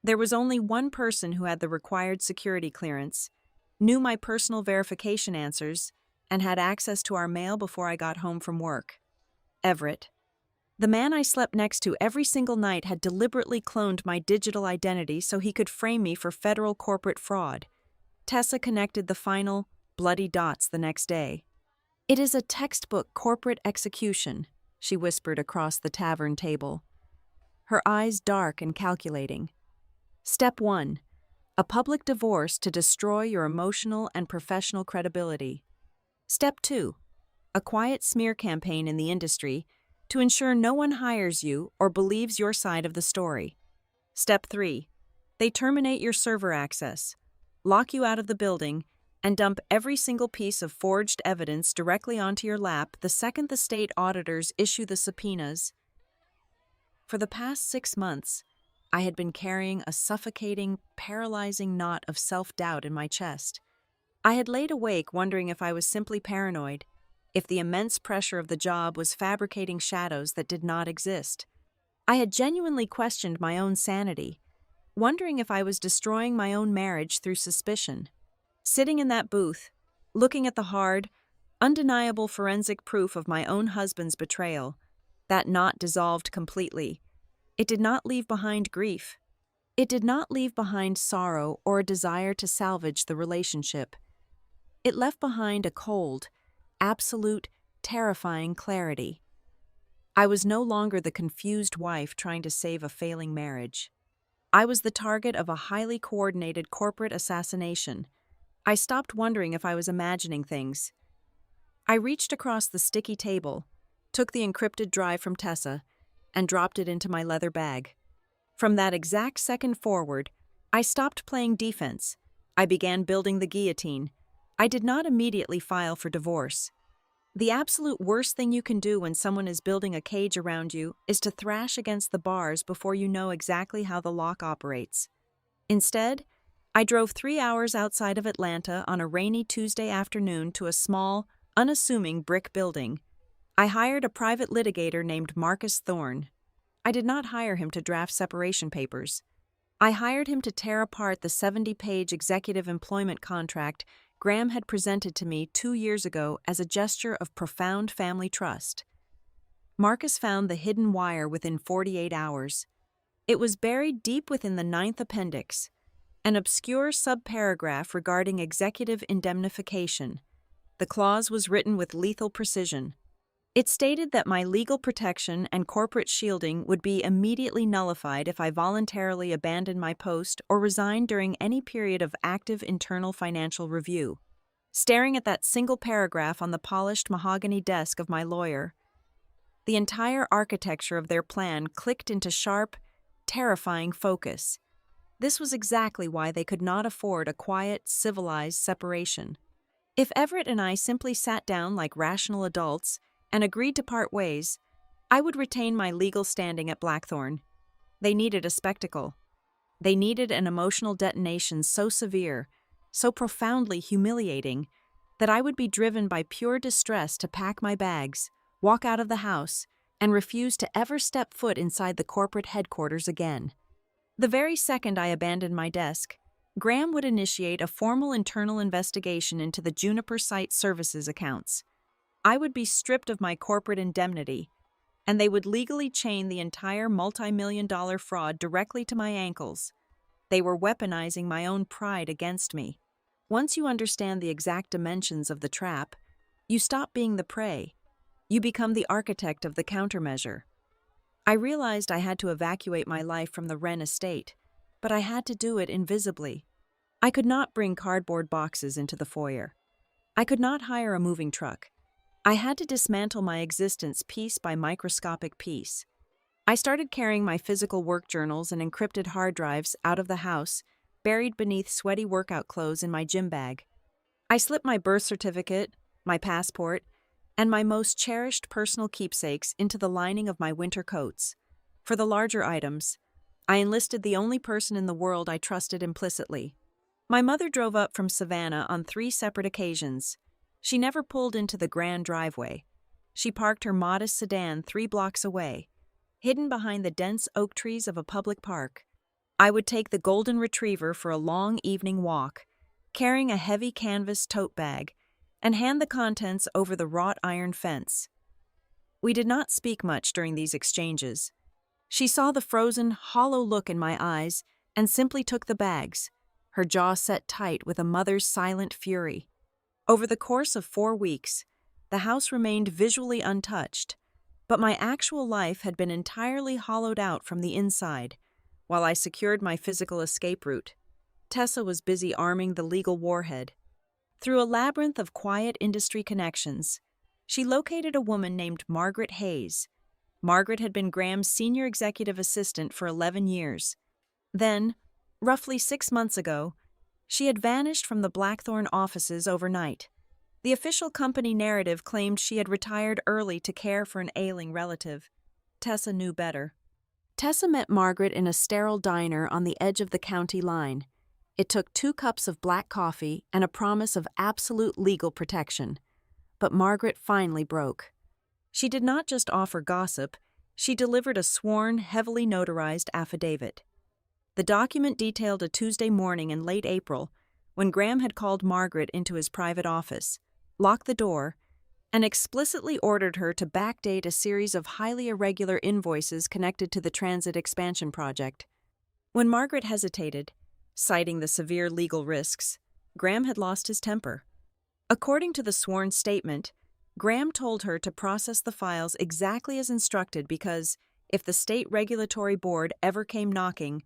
There was only one person who had the required security clearance, knew my personal verification answers, and had access to our mail before I got home from work. Everett. The man I slept next to every single night had deliberately cloned my digital identity so he could frame me for federal corporate fraud. Tessa connected the final, bloody dots the next day. "It is a textbook corporate execution," she whispered across the tavern table, her eyes dark and calculating. Step 1. A public divorce to destroy your emotional and professional credibility. Step 2. A quiet smear campaign in the industry to ensure no one hires you or believes your side of the story. Step 3. They terminate your server access, lock you out of the building, and dump every single piece of forged evidence directly onto your lap the second the state auditors issue the subpoenas. For the past 6 months, I had been carrying a suffocating, paralyzing knot of self-doubt in my chest. I had laid awake wondering if I was simply paranoid, if the immense pressure of the job was fabricating shadows that did not exist. I had genuinely questioned my own sanity, wondering if I was destroying my own marriage through suspicion. Sitting in that booth, looking at the hard, undeniable forensic proof of my own husband's betrayal, that knot dissolved completely. It did not leave behind grief. It did not leave behind sorrow or a desire to salvage the relationship. It left behind a cold, absolute, terrifying clarity. I was no longer the confused wife trying to save a failing marriage. I was the target of a highly coordinated corporate assassination. I stopped wondering if I was imagining things. I reached across the sticky table, took the encrypted drive from Tessa, and dropped it into my leather bag. From that exact second forward, I stopped playing defense. I began building the guillotine. I did not immediately file for divorce. The absolute worst thing you can do when someone is building a cage around you is to thrash against the bars before you know exactly how the lock operates. Instead, I drove 3 hours outside of Atlanta on a rainy Tuesday afternoon to a small, unassuming brick building. I hired a private litigator named Marcus Thorne. I did not hire him to draft separation papers. I hired him to tear apart the 70-page executive employment contract Graham had presented to me 2 years ago as a gesture of profound family trust. Marcus found the hidden wire within 48 hours. It was buried deep within the 9th appendix, an obscure subparagraph regarding executive indemnification. The clause was written with lethal precision. It stated that my legal protection and corporate shielding would be immediately nullified if I voluntarily abandoned my post or resigned during any period of active internal financial review. Staring at that single paragraph on the polished mahogany desk of my lawyer, the entire architecture of their plan clicked into sharp, terrifying focus. This was exactly why they could not afford a quiet, civilized separation. If Everett and I simply sat down like rational adults and agreed to part ways, I would retain my legal standing at Blackthorn. They needed a spectacle. They needed an emotional detonation so severe, so profoundly humiliating, that I would be driven by pure distress to pack my bags, walk out of the house, and refuse to ever step foot inside the corporate headquarters again. The very second I abandoned my desk, Graham would initiate a formal internal investigation into the Juniper Site Services accounts. I would be stripped of my corporate indemnity, and they would legally chain the entire multi-million-dollar fraud directly to my ankles. They were weaponizing my own pride against me. Once you understand the exact dimensions of the trap, you stop being the prey. You become the architect of the countermeasure. I realized I had to evacuate my life from the Wren estate, but I had to do it invisibly. I could not bring cardboard boxes into the foyer. I could not hire a moving truck. I had to dismantle my existence piece by microscopic piece. I started carrying my physical work journals and encrypted hard drives out of the house, buried beneath sweaty workout clothes in my gym bag. I slipped my birth certificate, my passport, and my most cherished personal keepsakes into the lining of my winter coats. For the larger items, I enlisted the only person in the world I trusted implicitly. My mother drove up from Savannah on 3 separate occasions. She never pulled into the grand driveway. She parked her modest sedan 3 blocks away, hidden behind the dense oak trees of a public park. I would take the golden retriever for a long evening walk, carrying a heavy canvas tote bag, and hand the contents over the wrought iron fence. We did not speak much during these exchanges. She saw the frozen, hollow look in my eyes and simply took the bags, her jaw set tight with a mother's silent fury. Over the course of 4 weeks, the house remained visually untouched. But my actual life had been entirely hollowed out from the inside. While I secured my physical escape route, Tessa was busy arming the legal warhead. Through a labyrinth of quiet industry connections, she located a woman named Margaret Hayes. Margaret had been Graham's senior executive assistant for 11 years. Then, roughly 6 months ago, she had vanished from the Blackthorn offices overnight. The official company narrative claimed she had retired early to care for an ailing relative. Tessa knew better. Tessa met Margaret in a sterile diner on the edge of the county line. It took 2 cups of black coffee and a promise of absolute legal protection. But Margaret finally broke. She did not just offer gossip, she delivered a sworn, heavily notarized affidavit. The document detailed a Tuesday morning in late April when Graham had called Margaret into his private office, locked the door, and explicitly ordered her to backdate a series of highly irregular invoices connected to the transit expansion project. When Margaret hesitated, citing the severe legal risks, Graham had lost his temper. According to the sworn statement, Graham told her to process the files exactly as instructed because, if the state regulatory board ever came knocking,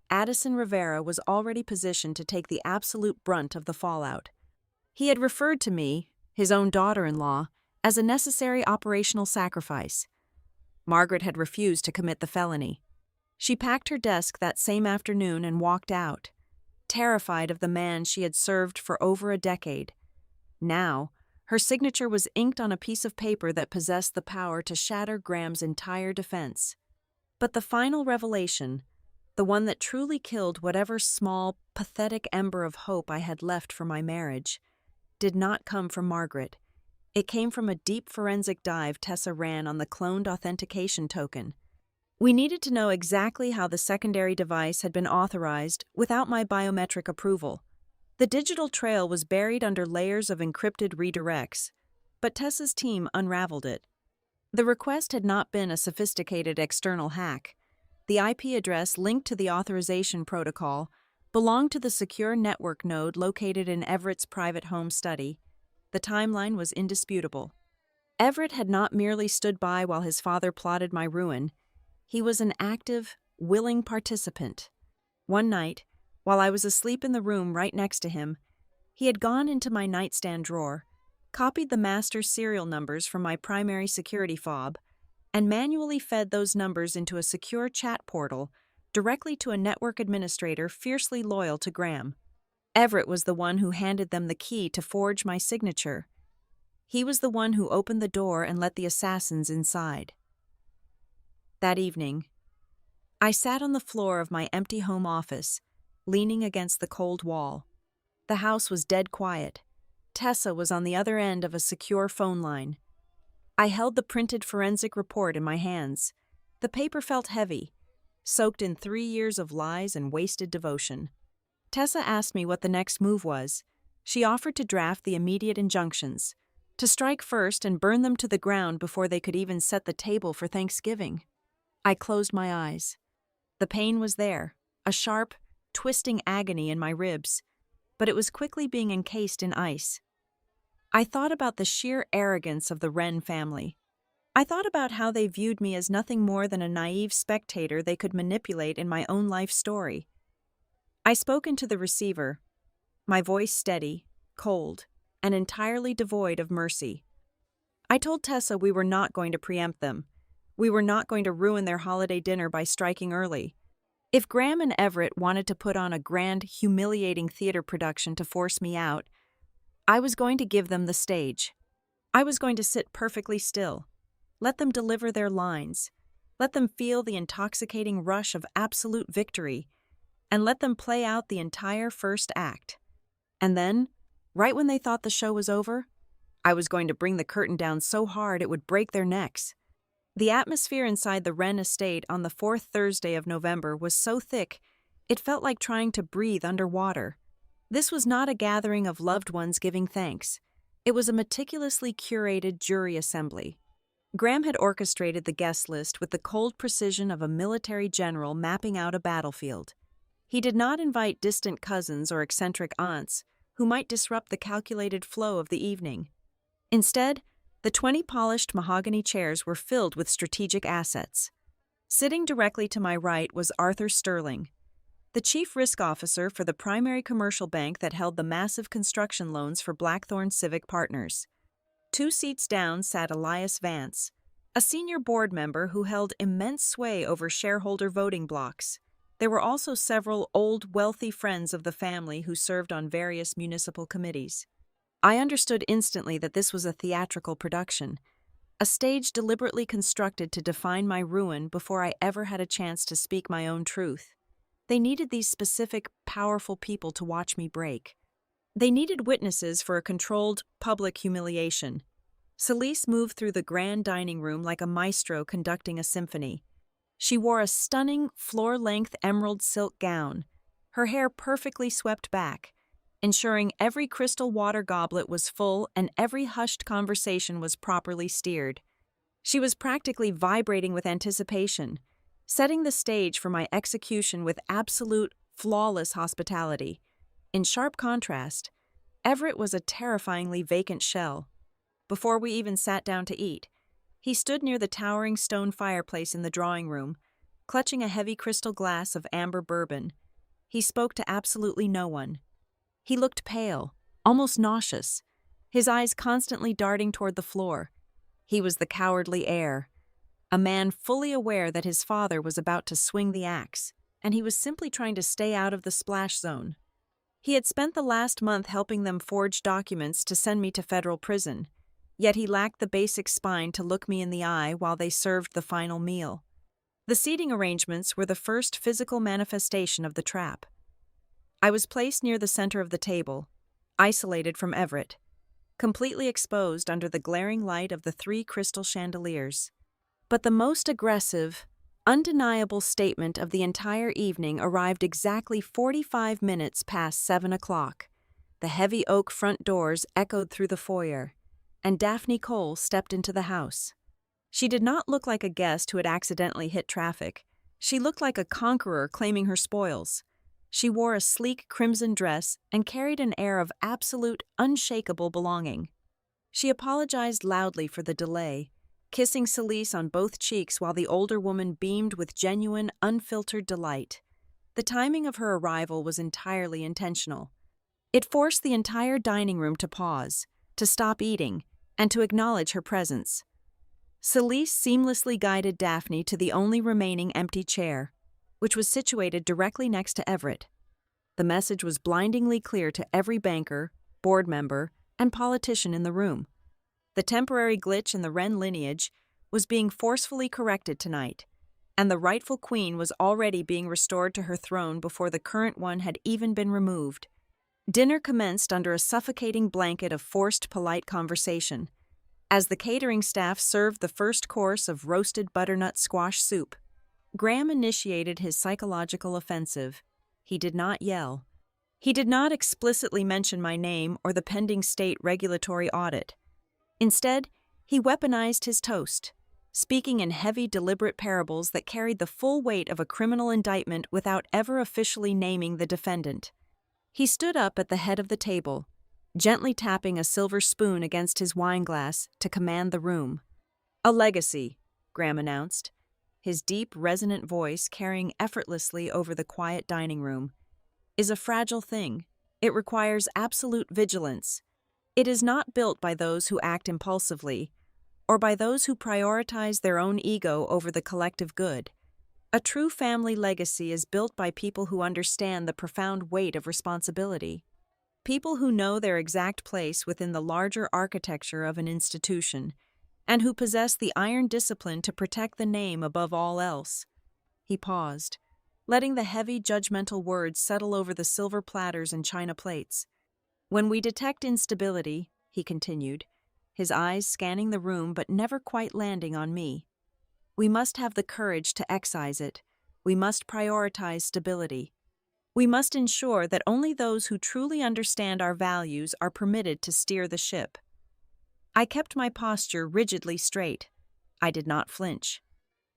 Addison Rivera was already positioned to take the absolute brunt of the fallout. He had referred to me, his own daughter-in-law, as a necessary operational sacrifice. Margaret had refused to commit the felony. She packed her desk that same afternoon and walked out, terrified of the man she had served for over a decade. Now, her signature was inked on a piece of paper that possessed the power to shatter Graham's entire defense. But the final revelation, the one that truly killed whatever small, pathetic ember of hope I had left for my marriage, did not come from Margaret. It came from a deep forensic dive Tessa ran on the cloned authentication token. We needed to know exactly how the secondary device had been authorized without my biometric approval. The digital trail was buried under layers of encrypted redirects, but Tessa's team unraveled it. The request had not been a sophisticated external hack. The IP address linked to the authorization protocol belonged to the secure network node located in Everett's private home study. The timeline was indisputable. Everett had not merely stood by while his father plotted my ruin. He was an active, willing participant. One night, while I was asleep in the room right next to him, he had gone into my nightstand drawer, copied the master serial numbers from my primary security fob, and manually fed those numbers into a secure chat portal directly to a network administrator fiercely loyal to Graham. Everett was the one who handed them the key to forge my signature. He was the one who opened the door and let the assassins inside. That evening, I sat on the floor of my empty home office, leaning against the cold wall. The house was dead quiet. Tessa was on the other end of a secure phone line. I held the printed forensic report in my hands. The paper felt heavy, soaked in 3 years of lies and wasted devotion. Tessa asked me what the next move was. She offered to draft the immediate injunctions, to strike first and burn them to the ground before they could even set the table for Thanksgiving. I closed my eyes. The pain was there, a sharp, twisting agony in my ribs, but it was quickly being encased in ice. I thought about the sheer arrogance of the Wren family. I thought about how they viewed me as nothing more than a naive spectator they could manipulate in my own life story. I spoke into the receiver, my voice steady, cold, and entirely devoid of mercy. I told Tessa we were not going to preempt them. We were not going to ruin their holiday dinner by striking early. If Graham and Everett wanted to put on a grand, humiliating theater production to force me out, I was going to give them the stage. I was going to sit perfectly still, let them deliver their lines, let them feel the intoxicating rush of absolute victory, and let them play out the entire first act. And then, right when they thought the show was over, I was going to bring the curtain down so hard it would break their necks. The atmosphere inside the Wren estate on the 4th Thursday of November was so thick, it felt like trying to breathe underwater. This was not a gathering of loved ones giving thanks. It was a meticulously curated jury assembly. Graham had orchestrated the guest list with the cold precision of a military general mapping out a battlefield. He did not invite distant cousins or eccentric aunts who might disrupt the calculated flow of the evening. Instead, The 20 polished mahogany chairs were filled with strategic assets. Sitting directly to my right was Arthur Sterling, the chief risk officer for the primary commercial bank that held the massive construction loans for Blackthorn Civic Partners. 2 seats down sat Elias Vance, a senior board member who held immense sway over shareholder voting blocks. There were also several old, wealthy friends of the family who served on various municipal committees. I understood instantly that this was a theatrical production, a stage deliberately constructed to define my ruin before I ever had a chance to speak my own truth. They needed these specific, powerful people to watch me break. They needed witnesses for a controlled, public humiliation. Celise moved through the grand dining room like a maestro conducting a symphony. She wore a stunning, floor-length emerald silk gown, her hair perfectly swept back, ensuring every crystal water goblet was full and every hushed conversation was properly steered. She was practically vibrating with anticipation, setting the stage for my execution with absolute, flawless hospitality. In sharp contrast, Everett was a terrifyingly vacant shell. Before we even sat down to eat, he stood near the towering stone fireplace in the drawing room, clutching a heavy crystal glass of amber bourbon. He spoke to absolutely no one. He looked pale, almost nauseous, his eyes constantly darting toward the floor. He was the cowardly heir, a man fully aware that his father was about to swing the axe, and he was simply trying to stay out of the splash zone. He had spent the last month helping them forge documents to send me to federal prison, yet he lacked the basic spine to look me in the eye while they served the final meal. The seating arrangements were the first physical manifestation of the trap. I was placed near the center of the table, isolated from Everett, completely exposed under the glaring light of the 3 crystal chandeliers. But the most aggressive, undeniable statement of the entire evening arrived exactly 45 minutes past 7 o'clock. The heavy oak front doors echoed through the foyer, and Daphne Cole stepped into the house. She did not look like a guest who had accidentally hit traffic. She looked like a conqueror claiming her spoils. She wore a sleek crimson dress and carried an air of absolute, unshakable belonging. She apologized loudly for the delay, kissing Celise on both cheeks while the older woman beamed with genuine, unfiltered delight. The timing of her arrival was entirely intentional. It forced the entire dining room to pause, to stop eating, and to acknowledge her presence. Celise seamlessly guided Daphne to the only remaining empty chair, which was situated directly next to Everett. The message was blindingly clear to every banker, board member, and politician in the room. The temporary glitch in the Wren lineage was being forcefully corrected tonight, and the rightful queen was already being restored to her throne before the current one had even been removed. Dinner commenced under a suffocating blanket of forced polite conversation. As the catering staff served the first course of roasted butternut squash soup, Graham initiated his psychological offensive. He did not yell. He did not explicitly mention my name or the pending state regulatory audit. Instead, he weaponized his toast, speaking in heavy, deliberate parables that carried the full weight of a criminal indictment without ever officially naming the defendant. He stood up at the head of the table, gently tapping a silver spoon against his wineglass to command the room. "A legacy," Graham announced, his deep, resonant voice carrying effortlessly over the quiet dining room, "is a fragile thing. It requires absolute vigilance. It is not built by those who act impulsively, or by those who prioritize their own ego over the collective good. A true family legacy is built by people who understand the profound weight of responsibility. People who know their exact place within the larger architecture of an institution, and who possess the iron discipline to protect the name above all else." He paused, letting the heavy, judgmental words settle over the silver platters and china plates. "When we detect instability," he continued, his eyes scanning the room but never quite landing on me, "we must have the courage to excise it. We must prioritize stability. We must ensure that only those who truly understand our values are permitted to steer the ship." I kept my posture rigidly straight. I did not flinch.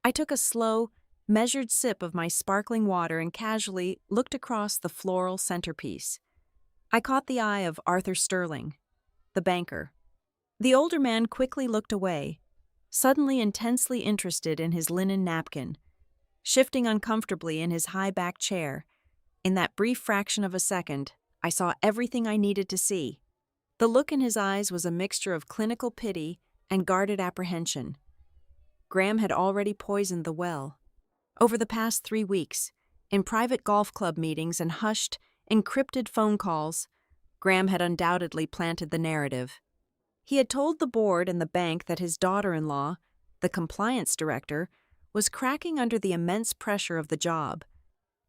I took a slow, measured sip of my sparkling water and casually looked across the floral centerpiece. I caught the eye of Arthur Sterling, the banker. The older man quickly looked away, suddenly intensely interested in his linen napkin, shifting uncomfortably in his high-backed chair. In that brief fraction of a second, I saw everything I needed to see. The look in his eyes was a mixture of clinical pity and guarded apprehension. Graham had already poisoned the well. Over the past 3 weeks, in private golf club meetings and hushed, encrypted phone calls, Graham had undoubtedly planted the narrative. He had told the board and the bank that his daughter-in-law, the compliance director, was cracking under the immense pressure of the job.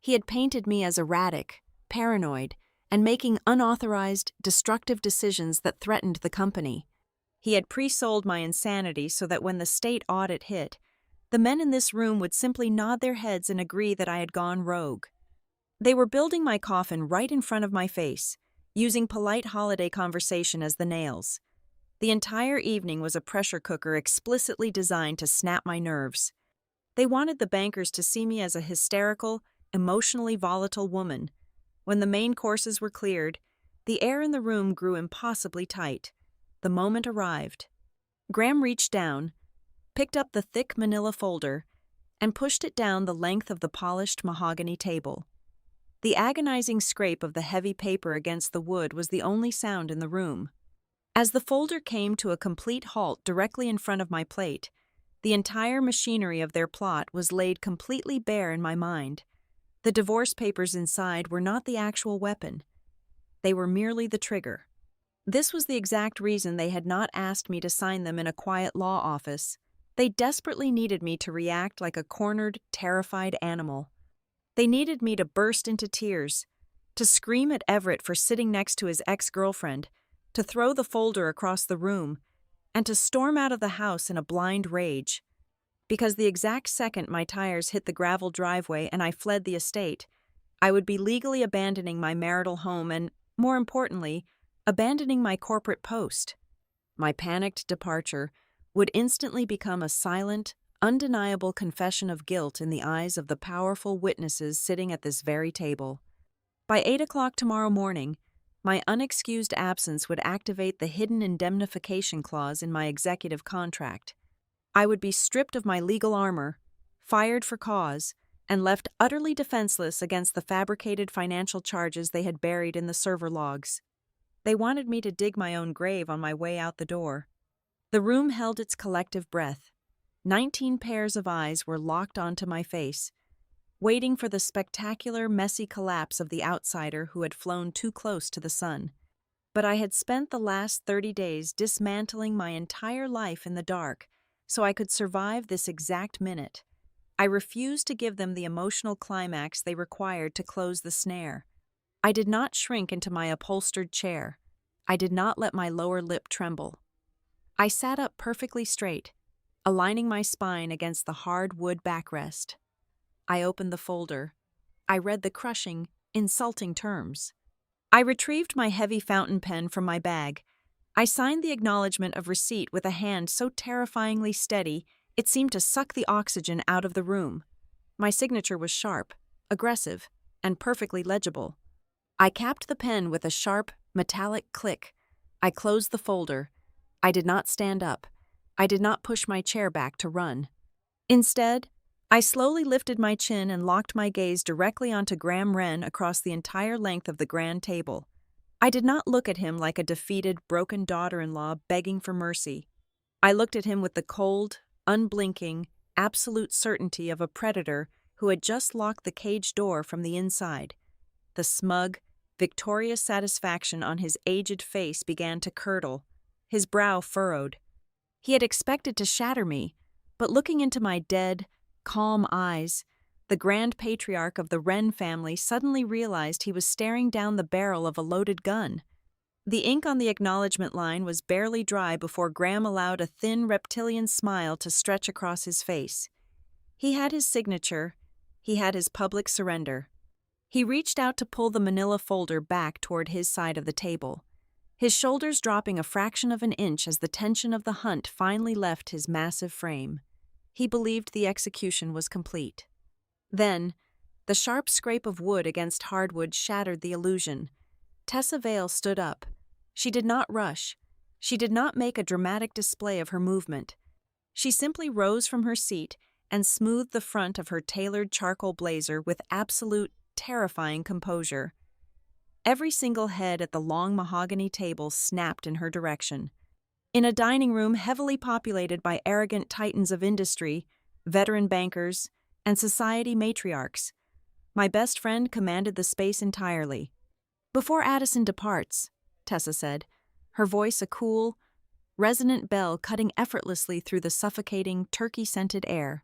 He had painted me as erratic, paranoid, and making unauthorized, destructive decisions that threatened the company. He had pre-sold my insanity so that when the state audit hit, the men in this room would simply nod their heads and agree that I had gone rogue. They were building my coffin right in front of my face, using polite holiday conversation as the nails. The entire evening was a pressure cooker explicitly designed to snap my nerves. They wanted the bankers to see me as a hysterical, emotionally volatile woman. When the main courses were cleared, the air in the room grew impossibly tight. The moment arrived. Graham reached down, picked up the thick manila folder, and pushed it down the length of the polished mahogany table. The agonizing scrape of the heavy paper against the wood was the only sound in the room. As the folder came to a complete halt directly in front of my plate, the entire machinery of their plot was laid completely bare in my mind. The divorce papers inside were not the actual weapon. They were merely the trigger. This was the exact reason they had not asked me to sign them in a quiet law office. They desperately needed me to react like a cornered, terrified animal. They needed me to burst into tears, to scream at Everett for sitting next to his ex-girlfriend, to throw the folder across the room, and to storm out of the house in a blind rage. Because the exact second my tires hit the gravel driveway and I fled the estate, I would be legally abandoning my marital home and, more importantly, abandoning my corporate post. My panicked departure would instantly become a silent, undeniable confession of guilt in the eyes of the powerful witnesses sitting at this very table. By 8 o'clock tomorrow morning, my unexcused absence would activate the hidden indemnification clause in my executive contract. I would be stripped of my legal armor, fired for cause, and left utterly defenseless against the fabricated financial charges they had buried in the server logs. They wanted me to dig my own grave on my way out the door. The room held its collective breath. 19 pairs of eyes were locked onto my face, waiting for the spectacular, messy collapse of the outsider who had flown too close to the sun. But I had spent the last 30 days dismantling my entire life in the dark so I could survive this exact minute. I refused to give them the emotional climax they required to close the snare. I did not shrink into my upholstered chair. I did not let my lower lip tremble. I sat up perfectly straight, aligning my spine against the hard wood backrest. I opened the folder. I read the crushing, insulting terms. I retrieved my heavy fountain pen from my bag. I signed the acknowledgement of receipt with a hand so terrifyingly steady it seemed to suck the oxygen out of the room. My signature was sharp, aggressive, and perfectly legible. I capped the pen with a sharp, metallic click. I closed the folder. I did not stand up. I did not push my chair back to run. Instead, I slowly lifted my chin and locked my gaze directly onto Graham Wren across the entire length of the grand table. I did not look at him like a defeated, broken daughter-in-law begging for mercy. I looked at him with the cold, unblinking, absolute certainty of a predator who had just locked the cage door from the inside. The smug, victorious satisfaction on his aged face began to curdle, his brow furrowed. He had expected to shatter me, but looking into my dead, calm eyes, the grand patriarch of the Wren family suddenly realized he was staring down the barrel of a loaded gun. The ink on the acknowledgement line was barely dry before Graham allowed a thin reptilian smile to stretch across his face. He had his signature. He had his public surrender. He reached out to pull the manila folder back toward his side of the table, his shoulders dropping a fraction of an inch as the tension of the hunt finally left his massive frame. He believed the execution was complete. Then, the sharp scrape of wood against hardwood shattered the illusion. Tessa Vale stood up. She did not rush. She did not make a dramatic display of her movement. She simply rose from her seat and smoothed the front of her tailored charcoal blazer with absolute, terrifying composure. Every single head at the long mahogany table snapped in her direction. In a dining room heavily populated by arrogant titans of industry, veteran bankers, and society matriarchs, my best friend commanded the space entirely. "Before Addison departs," Tessa said, her voice a cool, resonant bell cutting effortlessly through the suffocating, turkey-scented air,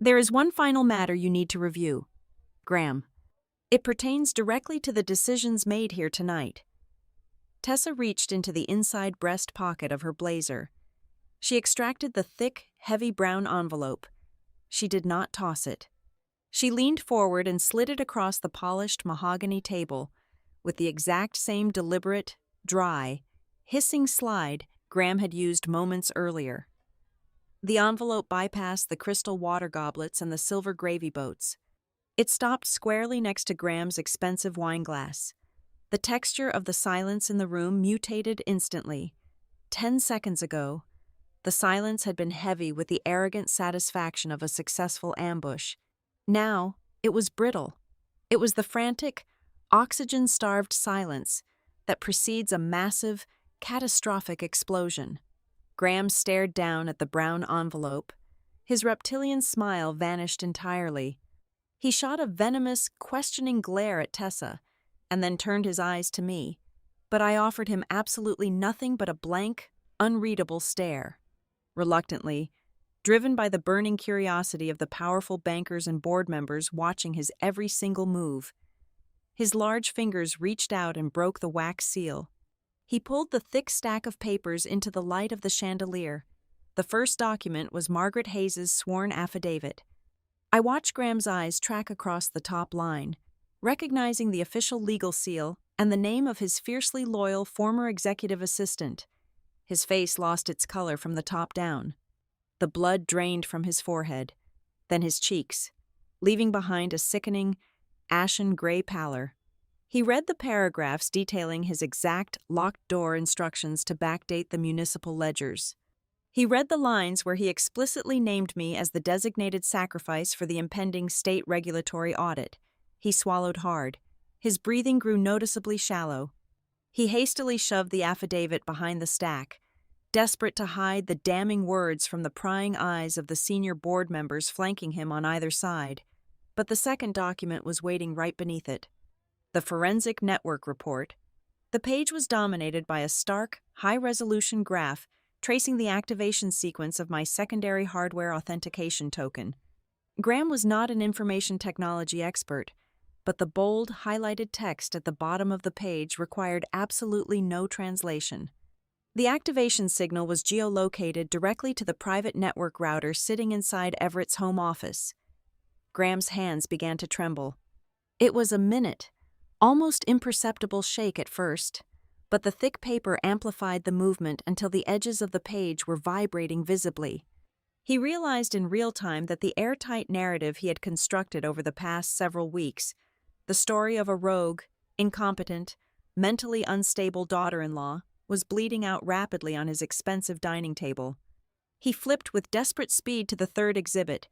"there is one final matter you need to review. Graham. It pertains directly to the decisions made here tonight." Tessa reached into the inside breast pocket of her blazer. She extracted the thick, heavy brown envelope. She did not toss it. She leaned forward and slid it across the polished mahogany table with the exact same deliberate, dry, hissing slide Graham had used moments earlier. The envelope bypassed the crystal water goblets and the silver gravy boats. It stopped squarely next to Graham's expensive wine glass. The texture of the silence in the room mutated instantly. 10 seconds ago, the silence had been heavy with the arrogant satisfaction of a successful ambush. Now, it was brittle. It was the frantic, oxygen-starved silence that precedes a massive, catastrophic explosion. Graham stared down at the brown envelope. His reptilian smile vanished entirely. He shot a venomous, questioning glare at Tessa, and then turned his eyes to me, but I offered him absolutely nothing but a blank, unreadable stare. Reluctantly, driven by the burning curiosity of the powerful bankers and board members watching his every single move, his large fingers reached out and broke the wax seal. He pulled the thick stack of papers into the light of the chandelier. The first document was Margaret Hayes's sworn affidavit. I watched Graham's eyes track across the top line, recognizing the official legal seal and the name of his fiercely loyal former executive assistant. His face lost its color from the top down. The blood drained from his forehead, then his cheeks, leaving behind a sickening, ashen gray pallor. He read the paragraphs detailing his exact locked-door instructions to backdate the municipal ledgers. He read the lines where he explicitly named me as the designated sacrifice for the impending state regulatory audit. He swallowed hard. His breathing grew noticeably shallow. He hastily shoved the affidavit behind the stack, desperate to hide the damning words from the prying eyes of the senior board members flanking him on either side. But the second document was waiting right beneath it. The Forensic Network Report. The page was dominated by a stark, high-resolution graph tracing the activation sequence of my secondary hardware authentication token. Graham was not an information technology expert, but the bold, highlighted text at the bottom of the page required absolutely no translation. The activation signal was geolocated directly to the private network router sitting inside Everett's home office. Graham's hands began to tremble. It was a minute, almost imperceptible shake at first, but the thick paper amplified the movement until the edges of the page were vibrating visibly. He realized in real time that the airtight narrative he had constructed over the past several weeks, the story of a rogue, incompetent, mentally unstable daughter-in-law, was bleeding out rapidly on his expensive dining table. He flipped with desperate speed to the third exhibit.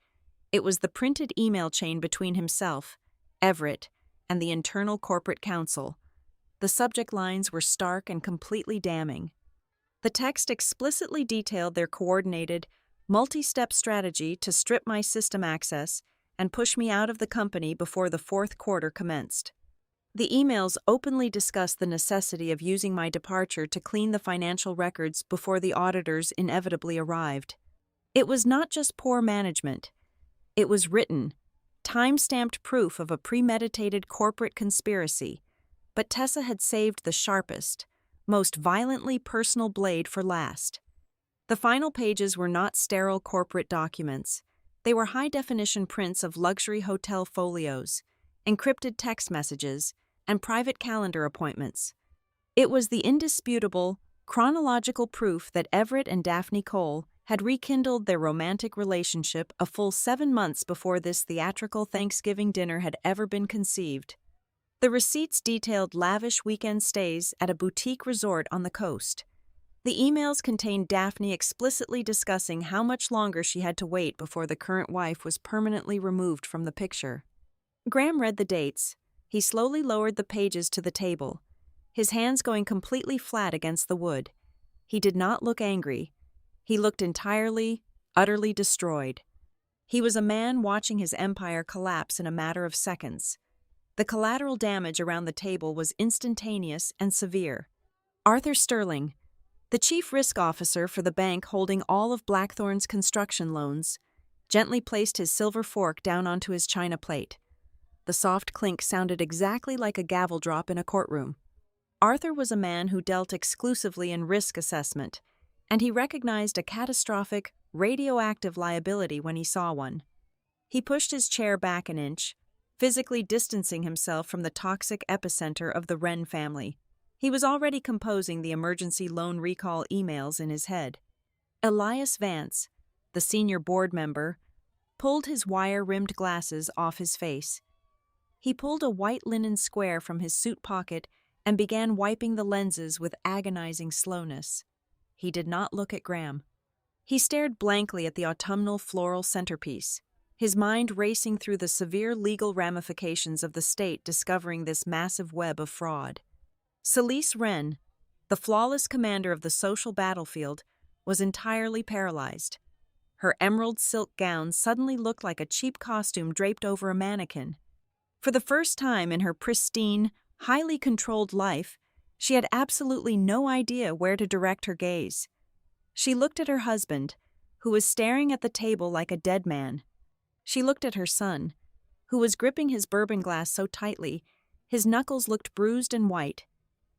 It was the printed email chain between himself, Everett, and the internal corporate counsel. The subject lines were stark and completely damning. The text explicitly detailed their coordinated, multi-step strategy to strip my system access and push me out of the company before the fourth quarter commenced. The emails openly discussed the necessity of using my departure to clean the financial records before the auditors inevitably arrived. It was not just poor management. It was written, time-stamped proof of a premeditated corporate conspiracy, but Tessa had saved the sharpest, most violently personal blade for last. The final pages were not sterile corporate documents. They were high-definition prints of luxury hotel folios, encrypted text messages, and private calendar appointments. It was the indisputable, chronological proof that Everett and Daphne Cole had rekindled their romantic relationship a full 7 months before this theatrical Thanksgiving dinner had ever been conceived. The receipts detailed lavish weekend stays at a boutique resort on the coast. The emails contained Daphne explicitly discussing how much longer she had to wait before the current wife was permanently removed from the picture. Graham read the dates. He slowly lowered the pages to the table, his hands going completely flat against the wood. He did not look angry. He looked entirely, utterly destroyed. He was a man watching his empire collapse in a matter of seconds. The collateral damage around the table was instantaneous and severe. Arthur Sterling, the chief risk officer for the bank holding all of Blackthorn's construction loans, gently placed his silver fork down onto his china plate. The soft clink sounded exactly like a gavel drop in a courtroom. Arthur was a man who dealt exclusively in risk assessment, and he recognized a catastrophic, radioactive liability when he saw one. He pushed his chair back an inch, physically distancing himself from the toxic epicenter of the Wren family. He was already composing the emergency loan recall emails in his head. Elias Vance, the senior board member, pulled his wire-rimmed glasses off his face. He pulled a white linen square from his suit pocket and began wiping the lenses with agonizing slowness. He did not look at Graham. He stared blankly at the autumnal floral centerpiece, his mind racing through the severe legal ramifications of the state discovering this massive web of fraud. Celeste Wren, the flawless commander of the social battlefield, was entirely paralyzed. Her emerald silk gown suddenly looked like a cheap costume draped over a mannequin. For the first time in her pristine, highly controlled life, she had absolutely no idea where to direct her gaze. She looked at her husband, who was staring at the table like a dead man. She looked at her son, who was gripping his bourbon glass so tightly, his knuckles looked bruised and white.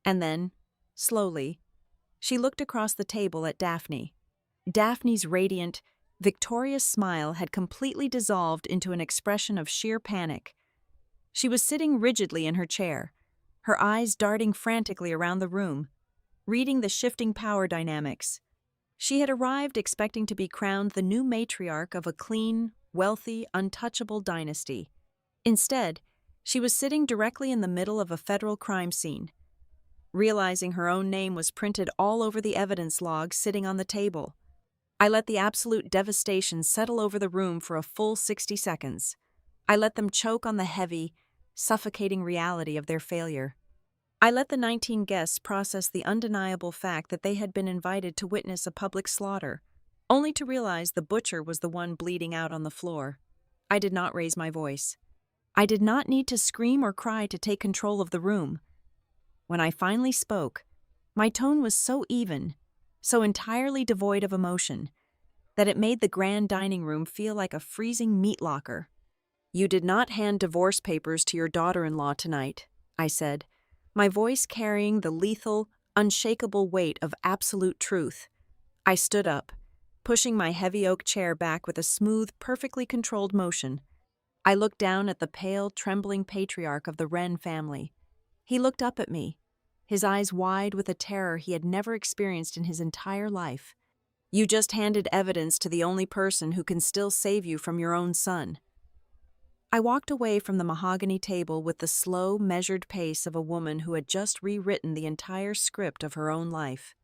And then, slowly, she looked across the table at Daphne. Daphne's radiant, victorious smile had completely dissolved into an expression of sheer panic. She was sitting rigidly in her chair, her eyes darting frantically around the room, reading the shifting power dynamics. She had arrived expecting to be crowned the new matriarch of a clean, wealthy, untouchable dynasty. Instead, she was sitting directly in the middle of a federal crime scene, realizing her own name was printed all over the evidence log sitting on the table. I let the absolute devastation settle over the room for a full 60 seconds. I let them choke on the heavy, suffocating reality of their failure. I let the 19 guests process the undeniable fact that they had been invited to witness a public slaughter, only to realize the butcher was the one bleeding out on the floor. I did not raise my voice. I did not need to scream or cry to take control of the room. When I finally spoke, my tone was so even, so entirely devoid of emotion, that it made the grand dining room feel like a freezing meat locker. "You did not hand divorce papers to your daughter-in-law tonight," I said, my voice carrying the lethal, unshakable weight of absolute truth. I stood up, pushing my heavy oak chair back with a smooth, perfectly controlled motion. I looked down at the pale, trembling patriarch of the Wren family. He looked up at me, his eyes wide with a terror he had never experienced in his entire life. "You just handed evidence to the only person who can still save you from your own son." I walked away from the mahogany table with the slow, measured pace of a woman who had just rewritten the entire script of her own life.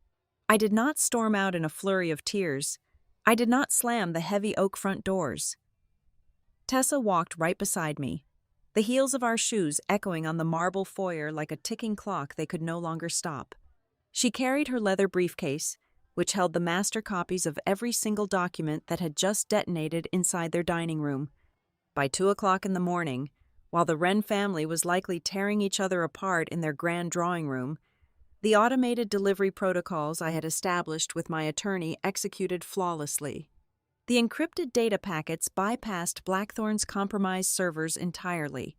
I did not storm out in a flurry of tears. I did not slam the heavy oak front doors. Tessa walked right beside me, the heels of our shoes echoing on the marble foyer like a ticking clock they could no longer stop. She carried her leather briefcase, which held the master copies of every single document that had just detonated inside their dining room. By 2 o'clock in the morning, while the Wren family was likely tearing each other apart in their grand drawing room, the automated delivery protocols I had established with my attorney executed flawlessly. The encrypted data packets bypassed Blackthorn's compromised servers entirely.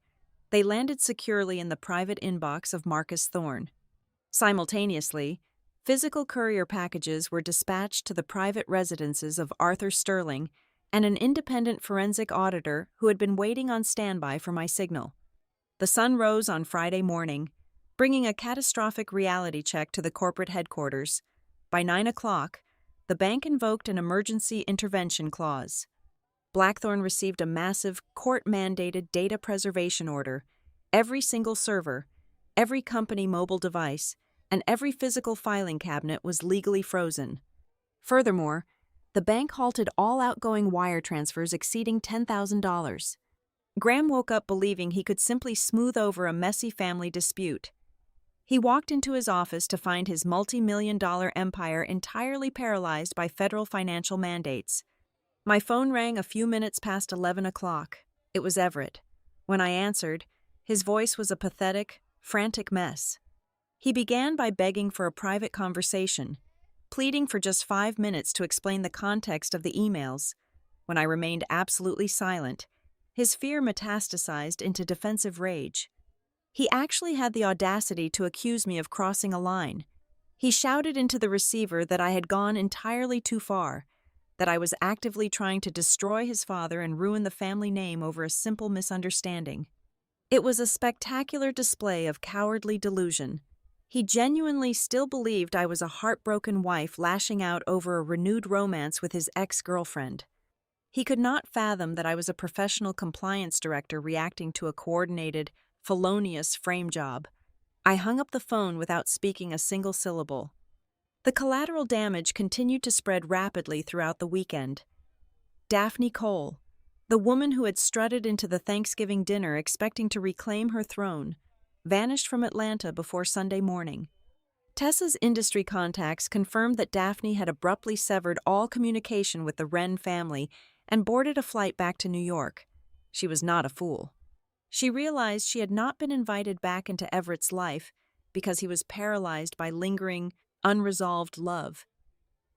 They landed securely in the private inbox of Marcus Thorne. Simultaneously, physical courier packages were dispatched to the private residences of Arthur Sterling and an independent forensic auditor who had been waiting on standby for my signal. The sun rose on Friday morning, bringing a catastrophic reality check to the corporate headquarters. By 9 o'clock, the bank invoked an emergency intervention clause. Blackthorn received a massive, court-mandated data preservation order. Every single server, every company mobile device, and every physical filing cabinet was legally frozen. Furthermore, the bank halted all outgoing wire transfers exceeding $10,000. Graham woke up believing he could simply smooth over a messy family dispute. He walked into his office to find his multi-million-dollar empire entirely paralyzed by federal financial mandates. My phone rang a few minutes past 11 o'clock. It was Everett. When I answered, his voice was a pathetic, frantic mess. He began by begging for a private conversation, pleading for just 5 minutes to explain the context of the emails. When I remained absolutely silent, his fear metastasized into defensive rage. He actually had the audacity to accuse me of crossing a line. He shouted into the receiver that I had gone entirely too far, that I was actively trying to destroy his father and ruin the family name over a simple misunderstanding. It was a spectacular display of cowardly delusion. He genuinely still believed I was a heartbroken wife lashing out over a renewed romance with his ex-girlfriend. He could not fathom that I was a professional compliance director reacting to a coordinated, felonious frame job. I hung up the phone without speaking a single syllable. The collateral damage continued to spread rapidly throughout the weekend. Daphne Cole, the woman who had strutted into the Thanksgiving dinner expecting to reclaim her throne, vanished from Atlanta before Sunday morning. Tessa's industry contacts confirmed that Daphne had abruptly severed all communication with the Wren family and boarded a flight back to New York. She was not a fool. She realized she had not been invited back into Everett's life because he was paralyzed by lingering, unresolved love.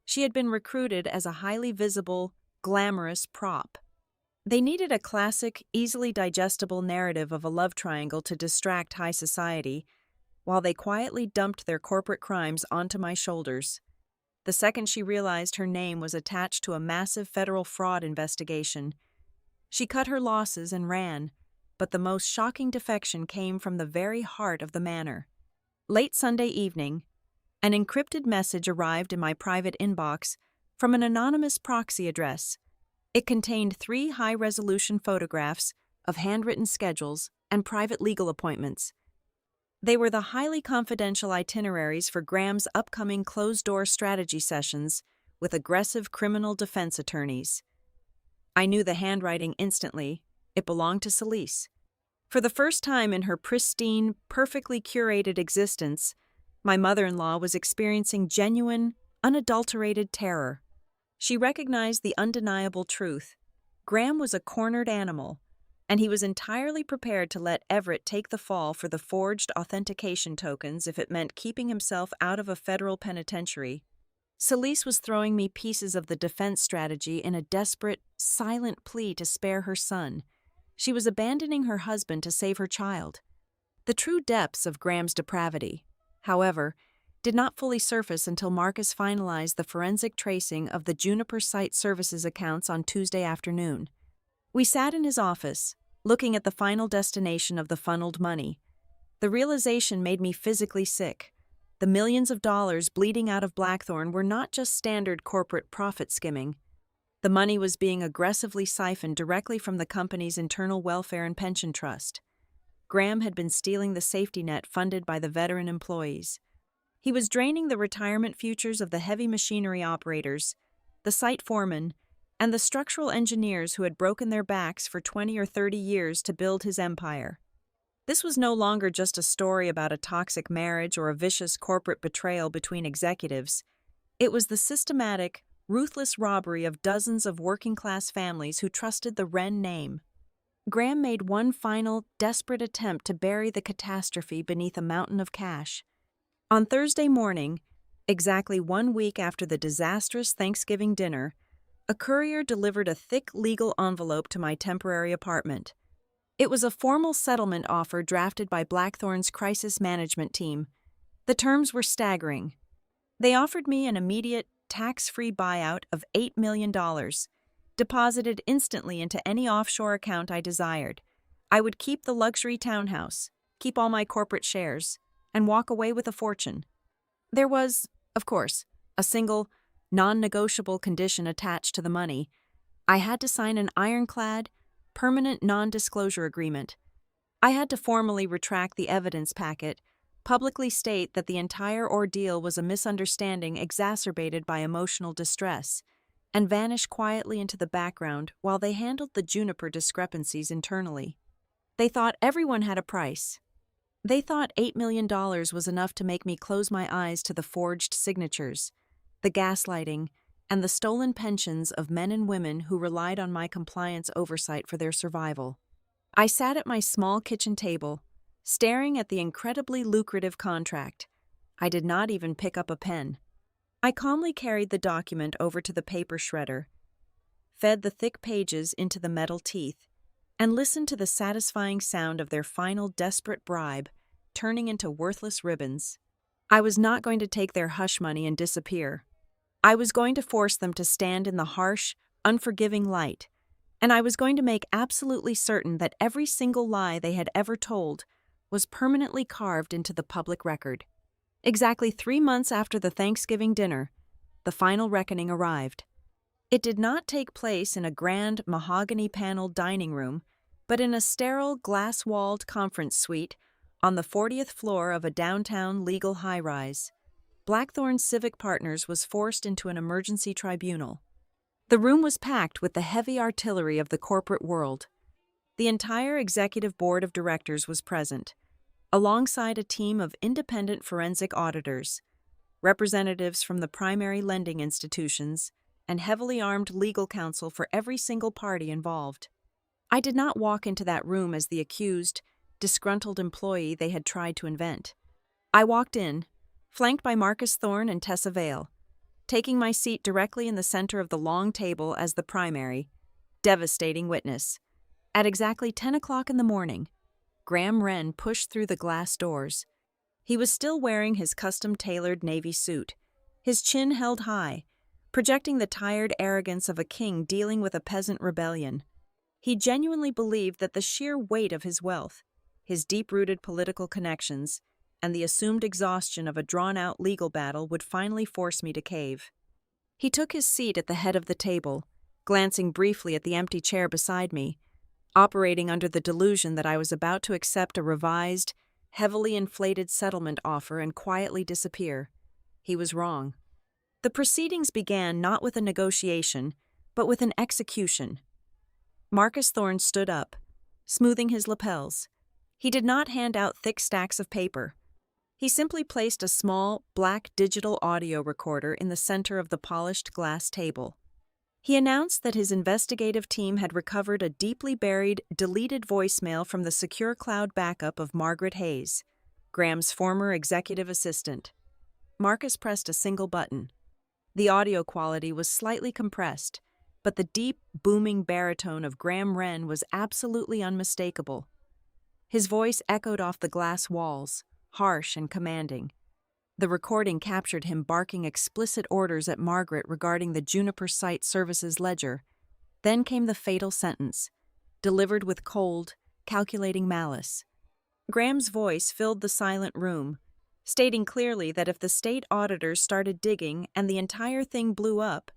She had been recruited as a highly visible, glamorous prop. They needed a classic, easily digestible narrative of a love triangle to distract high society, while they quietly dumped their corporate crimes onto my shoulders. The second she realized her name was attached to a massive federal fraud investigation, she cut her losses and ran, but the most shocking defection came from the very heart of the manor. Late Sunday evening, an encrypted message arrived in my private inbox from an anonymous proxy address. It contained 3 high-resolution photographs of handwritten schedules and private legal appointments. They were the highly confidential itineraries for Graham's upcoming closed-door strategy sessions with aggressive criminal defense attorneys. I knew the handwriting instantly. It belonged to Celise. For the first time in her pristine, perfectly curated existence, my mother-in-law was experiencing genuine, unadulterated terror. She recognized the undeniable truth. Graham was a cornered animal, and he was entirely prepared to let Everett take the fall for the forged authentication tokens if it meant keeping himself out of a federal penitentiary. Celise was throwing me pieces of the defense strategy in a desperate, silent plea to spare her son. She was abandoning her husband to save her child. The true depths of Graham's depravity, however, did not fully surface until Marcus finalized the forensic tracing of the Juniper Site Services accounts on Tuesday afternoon. We sat in his office, looking at the final destination of the funneled money. The realization made me physically sick. The millions of dollars bleeding out of Blackthorn were not just standard corporate profit skimming. The money was being aggressively siphoned directly from the company's internal welfare and pension trust. Graham had been stealing the safety net funded by the veteran employees. He was draining the retirement futures of the heavy machinery operators, the site foremen, and the structural engineers who had broken their backs for 20 or 30 years to build his empire. This was no longer just a story about a toxic marriage or a vicious corporate betrayal between executives. It was the systematic, ruthless robbery of dozens of working-class families who trusted the Wren name. Graham made one final, desperate attempt to bury the catastrophe beneath a mountain of cash. On Thursday morning, exactly 1 week after the disastrous Thanksgiving dinner, a courier delivered a thick legal envelope to my temporary apartment. It was a formal settlement offer drafted by Blackthorn's crisis management team. The terms were staggering. They offered me an immediate, tax-free buyout of $8 million, deposited instantly into any offshore account I desired. I would keep the luxury townhouse, keep all my corporate shares, and walk away with a fortune. There was, of course, a single, non-negotiable condition attached to the money. I had to sign an ironclad, permanent non-disclosure agreement. I had to formally retract the evidence packet, publicly state that the entire ordeal was a misunderstanding exacerbated by emotional distress, and vanish quietly into the background while they handled the Juniper discrepancies internally. They thought everyone had a price. They thought $8 million was enough to make me close my eyes to the forged signatures, the gaslighting, and the stolen pensions of men and women who relied on my compliance oversight for their survival. I sat at my small kitchen table, staring at the incredibly lucrative contract. I did not even pick up a pen. I calmly carried the document over to the paper shredder, fed the thick pages into the metal teeth, and listened to the satisfying sound of their final desperate bribe turning into worthless ribbons. I was not going to take their hush money and disappear. I was going to force them to stand in the harsh, unforgiving light, and I was going to make absolutely certain that every single lie they had ever told was permanently carved into the public record. Exactly 3 months after the Thanksgiving dinner, the final reckoning arrived. It did not take place in a grand mahogany-paneled dining room, but in a sterile, glass-walled conference suite on the 40th floor of a downtown legal high-rise. Blackthorn Civic Partners was forced into an emergency tribunal. The room was packed with the heavy artillery of the corporate world. The entire executive board of directors was present, alongside a team of independent forensic auditors, representatives from the primary lending institutions, and heavily armed legal counsel for every single party involved. I did not walk into that room as the accused, disgruntled employee they had tried to invent. I walked in, flanked by Marcus Thorne and Tessa Vale, taking my seat directly in the center of the long table as the primary, devastating witness. At exactly 10 o'clock in the morning, Wren pushed through the glass doors. He was still wearing his custom-tailored navy suit, his chin held high, projecting the tired arrogance of a king dealing with a peasant rebellion. He genuinely believed that the sheer weight of his wealth, his deep-rooted political connections, and the assumed exhaustion of a drawn-out legal battle would finally force me to cave. He took his seat at the head of the table, glancing briefly at the empty chair beside me, operating under the delusion that I was about to accept a revised, heavily inflated settlement offer and quietly disappear. He was wrong. The proceedings began not with a negotiation, but with an execution. Marcus Thorne stood up, smoothing his lapels. He did not hand out thick stacks of paper. He simply placed a small, black digital audio recorder in the center of the polished glass table. He announced that his investigative team had recovered a deeply buried, deleted voicemail from the secure cloud backup of Margaret Hayes, Graham's former executive assistant. Marcus pressed a single button. The audio quality was slightly compressed, but the deep, booming baritone of Wren was absolutely unmistakable. His voice echoed off the glass walls, harsh and commanding. The recording captured him barking explicit orders at Margaret regarding the Juniper Site Services ledger. Then came the fatal sentence, delivered with cold, calculating malice. Graham's voice filled the silent room, stating clearly that if the state auditors started digging and the entire thing blew up,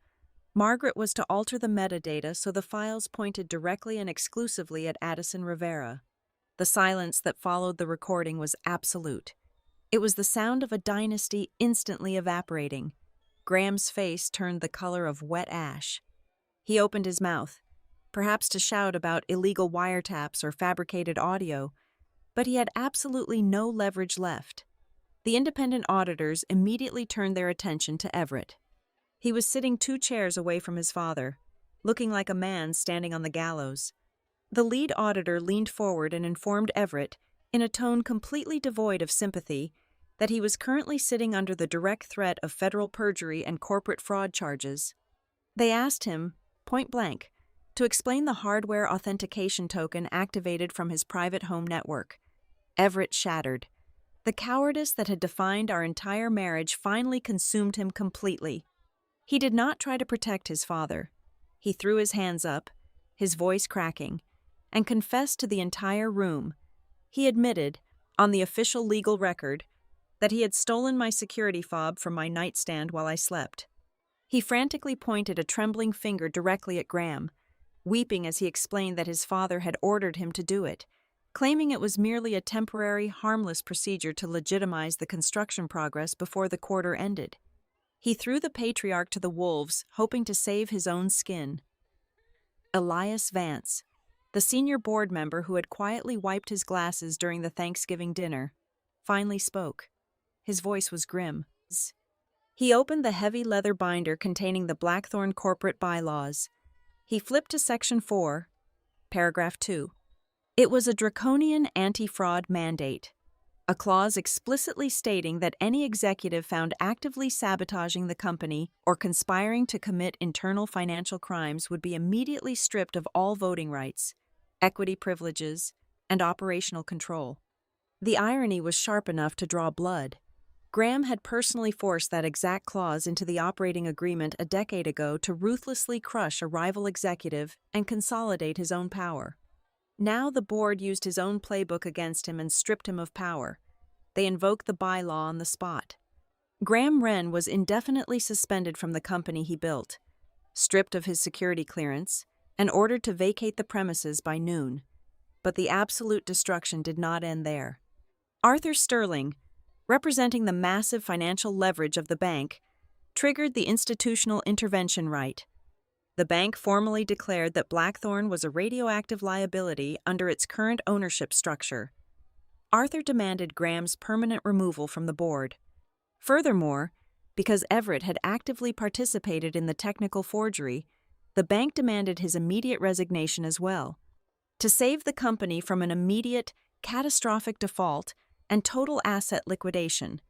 Margaret was to alter the metadata so the files pointed directly and exclusively at Addison Rivera. The silence that followed the recording was absolute. It was the sound of a dynasty instantly evaporating. Graham's face turned the color of wet ash. He opened his mouth, perhaps to shout about illegal wiretaps or fabricated audio, but he had absolutely no leverage left. The independent auditors immediately turned their attention to Everett. He was sitting 2 chairs away from his father, looking like a man standing on the gallows. The lead auditor leaned forward and informed Everett, in a tone completely devoid of sympathy, that he was currently sitting under the direct threat of federal perjury and corporate fraud charges. They asked him, point blank, to explain the hardware authentication token activated from his private home network. Everett shattered. The cowardice that had defined our entire marriage finally consumed him completely. He did not try to protect his father. He threw his hands up, his voice cracking, and confessed to the entire room. He admitted, on the official legal record, that he had stolen my security fob from my nightstand while I slept. He frantically pointed a trembling finger directly at Graham, weeping as he explained that his father had ordered him to do it, claiming it was merely a temporary, harmless procedure to legitimize the construction progress before the quarter ended. He threw the patriarch to the wolves, hoping to save his own skin. Elias Vance, the senior board member who had quietly wiped his glasses during the Thanksgiving dinner, finally spoke. His voice was grim. He opened the heavy leather binder containing the Blackthorn corporate bylaws. He flipped to Section 4, Paragraph 2. It was a draconian anti-fraud mandate, a clause explicitly stating that any executive found actively sabotaging the company or conspiring to commit internal financial crimes would be immediately stripped of all voting rights, equity privileges, and operational control. The irony was sharp enough to draw blood. Graham had personally forced that exact clause into the operating agreement a decade ago to ruthlessly crush a rival executive and consolidate his own power. Now the board used his own playbook against him and stripped him of power. They invoked the bylaw on the spot. Graham Wren was indefinitely suspended from the company he built, stripped of his security clearance, and ordered to vacate the premises by noon. But the absolute destruction did not end there. Arthur Sterling, representing the massive financial leverage of the bank, triggered the institutional intervention right. The bank formally declared that Blackthorn was a radioactive liability under its current ownership structure. Arthur demanded Graham's permanent removal from the board. Furthermore, because Everett had actively participated in the technical forgery, the bank demanded his immediate resignation as well. To save the company from an immediate, catastrophic default and total asset liquidation,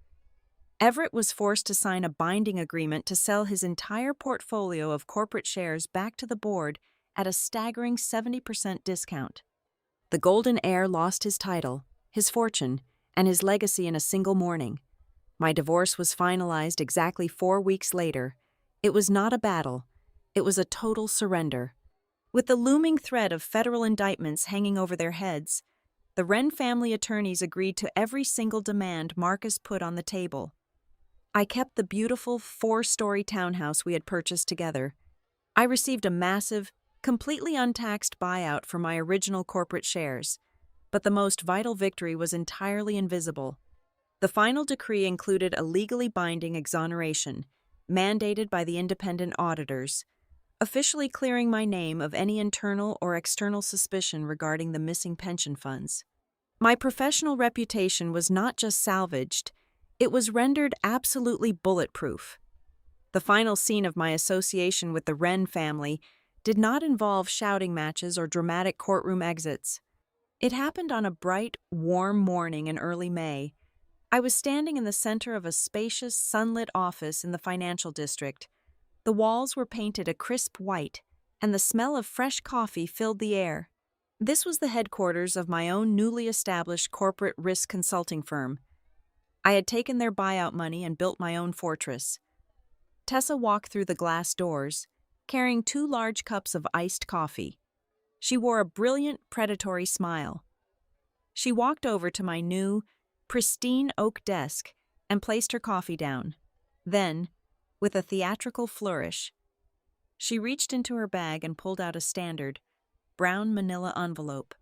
Everett was forced to sign a binding agreement to sell his entire portfolio of corporate shares back to the board at a staggering 70% discount. The Golden Heir lost his title, his fortune, and his legacy in a single morning. My divorce was finalized exactly 4 weeks later. It was not a battle. It was a total surrender. With the looming threat of federal indictments hanging over their heads, the Wren family attorneys agreed to every single demand Marcus put on the table. I kept the beautiful 4-story townhouse we had purchased together. I received a massive, completely untaxed buyout for my original corporate shares, but the most vital victory was entirely invisible. The final decree included a legally binding exoneration, mandated by the independent auditors, officially clearing my name of any internal or external suspicion regarding the missing pension funds. My professional reputation was not just salvaged, it was rendered absolutely bulletproof. The final scene of my association with the Wren family did not involve shouting matches or dramatic courtroom exits. It happened on a bright, warm morning in early May. I was standing in the center of a spacious, sunlit office in the financial district. The walls were painted a crisp white, and the smell of fresh coffee filled the air. This was the headquarters of my own newly established corporate risk consulting firm. I had taken their buyout money and built my own fortress. Tessa walked through the glass doors, carrying 2 large cups of iced coffee. She wore a brilliant, predatory smile. She walked over to my new, pristine oak desk and placed her coffee down. Then, with a theatrical flourish, she reached into her bag and pulled out a standard, brown manila envelope.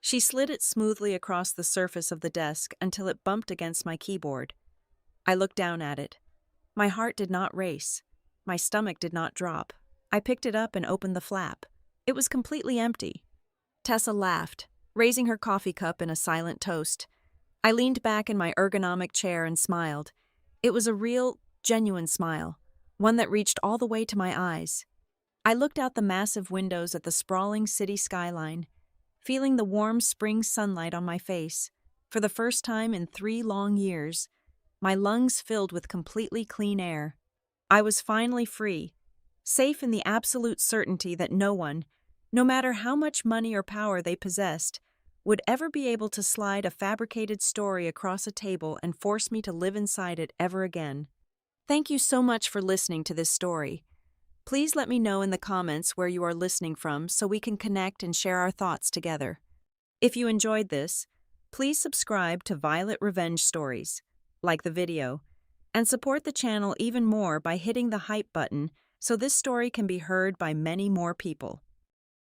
She slid it smoothly across the surface of the desk until it bumped against my keyboard. I looked down at it. My heart did not race. My stomach did not drop. I picked it up and opened the flap. It was completely empty. Tessa laughed, raising her coffee cup in a silent toast. I leaned back in my ergonomic chair and smiled. It was a real, genuine smile, one that reached all the way to my eyes. I looked out the massive windows at the sprawling city skyline, feeling the warm spring sunlight on my face. For the first time in 3 long years, my lungs filled with completely clean air. I was finally free, safe in the absolute certainty that no one, no matter how much money or power they possessed, would ever be able to slide a fabricated story across a table and force me to live inside it ever again. Thank you so much for listening to this story. Please let me know in the comments where you are listening from so we can connect and share our thoughts together. If you enjoyed this, please subscribe to Violet Revenge Stories, like the video, and support the channel even more by hitting the hype button so this story can be heard by many more people.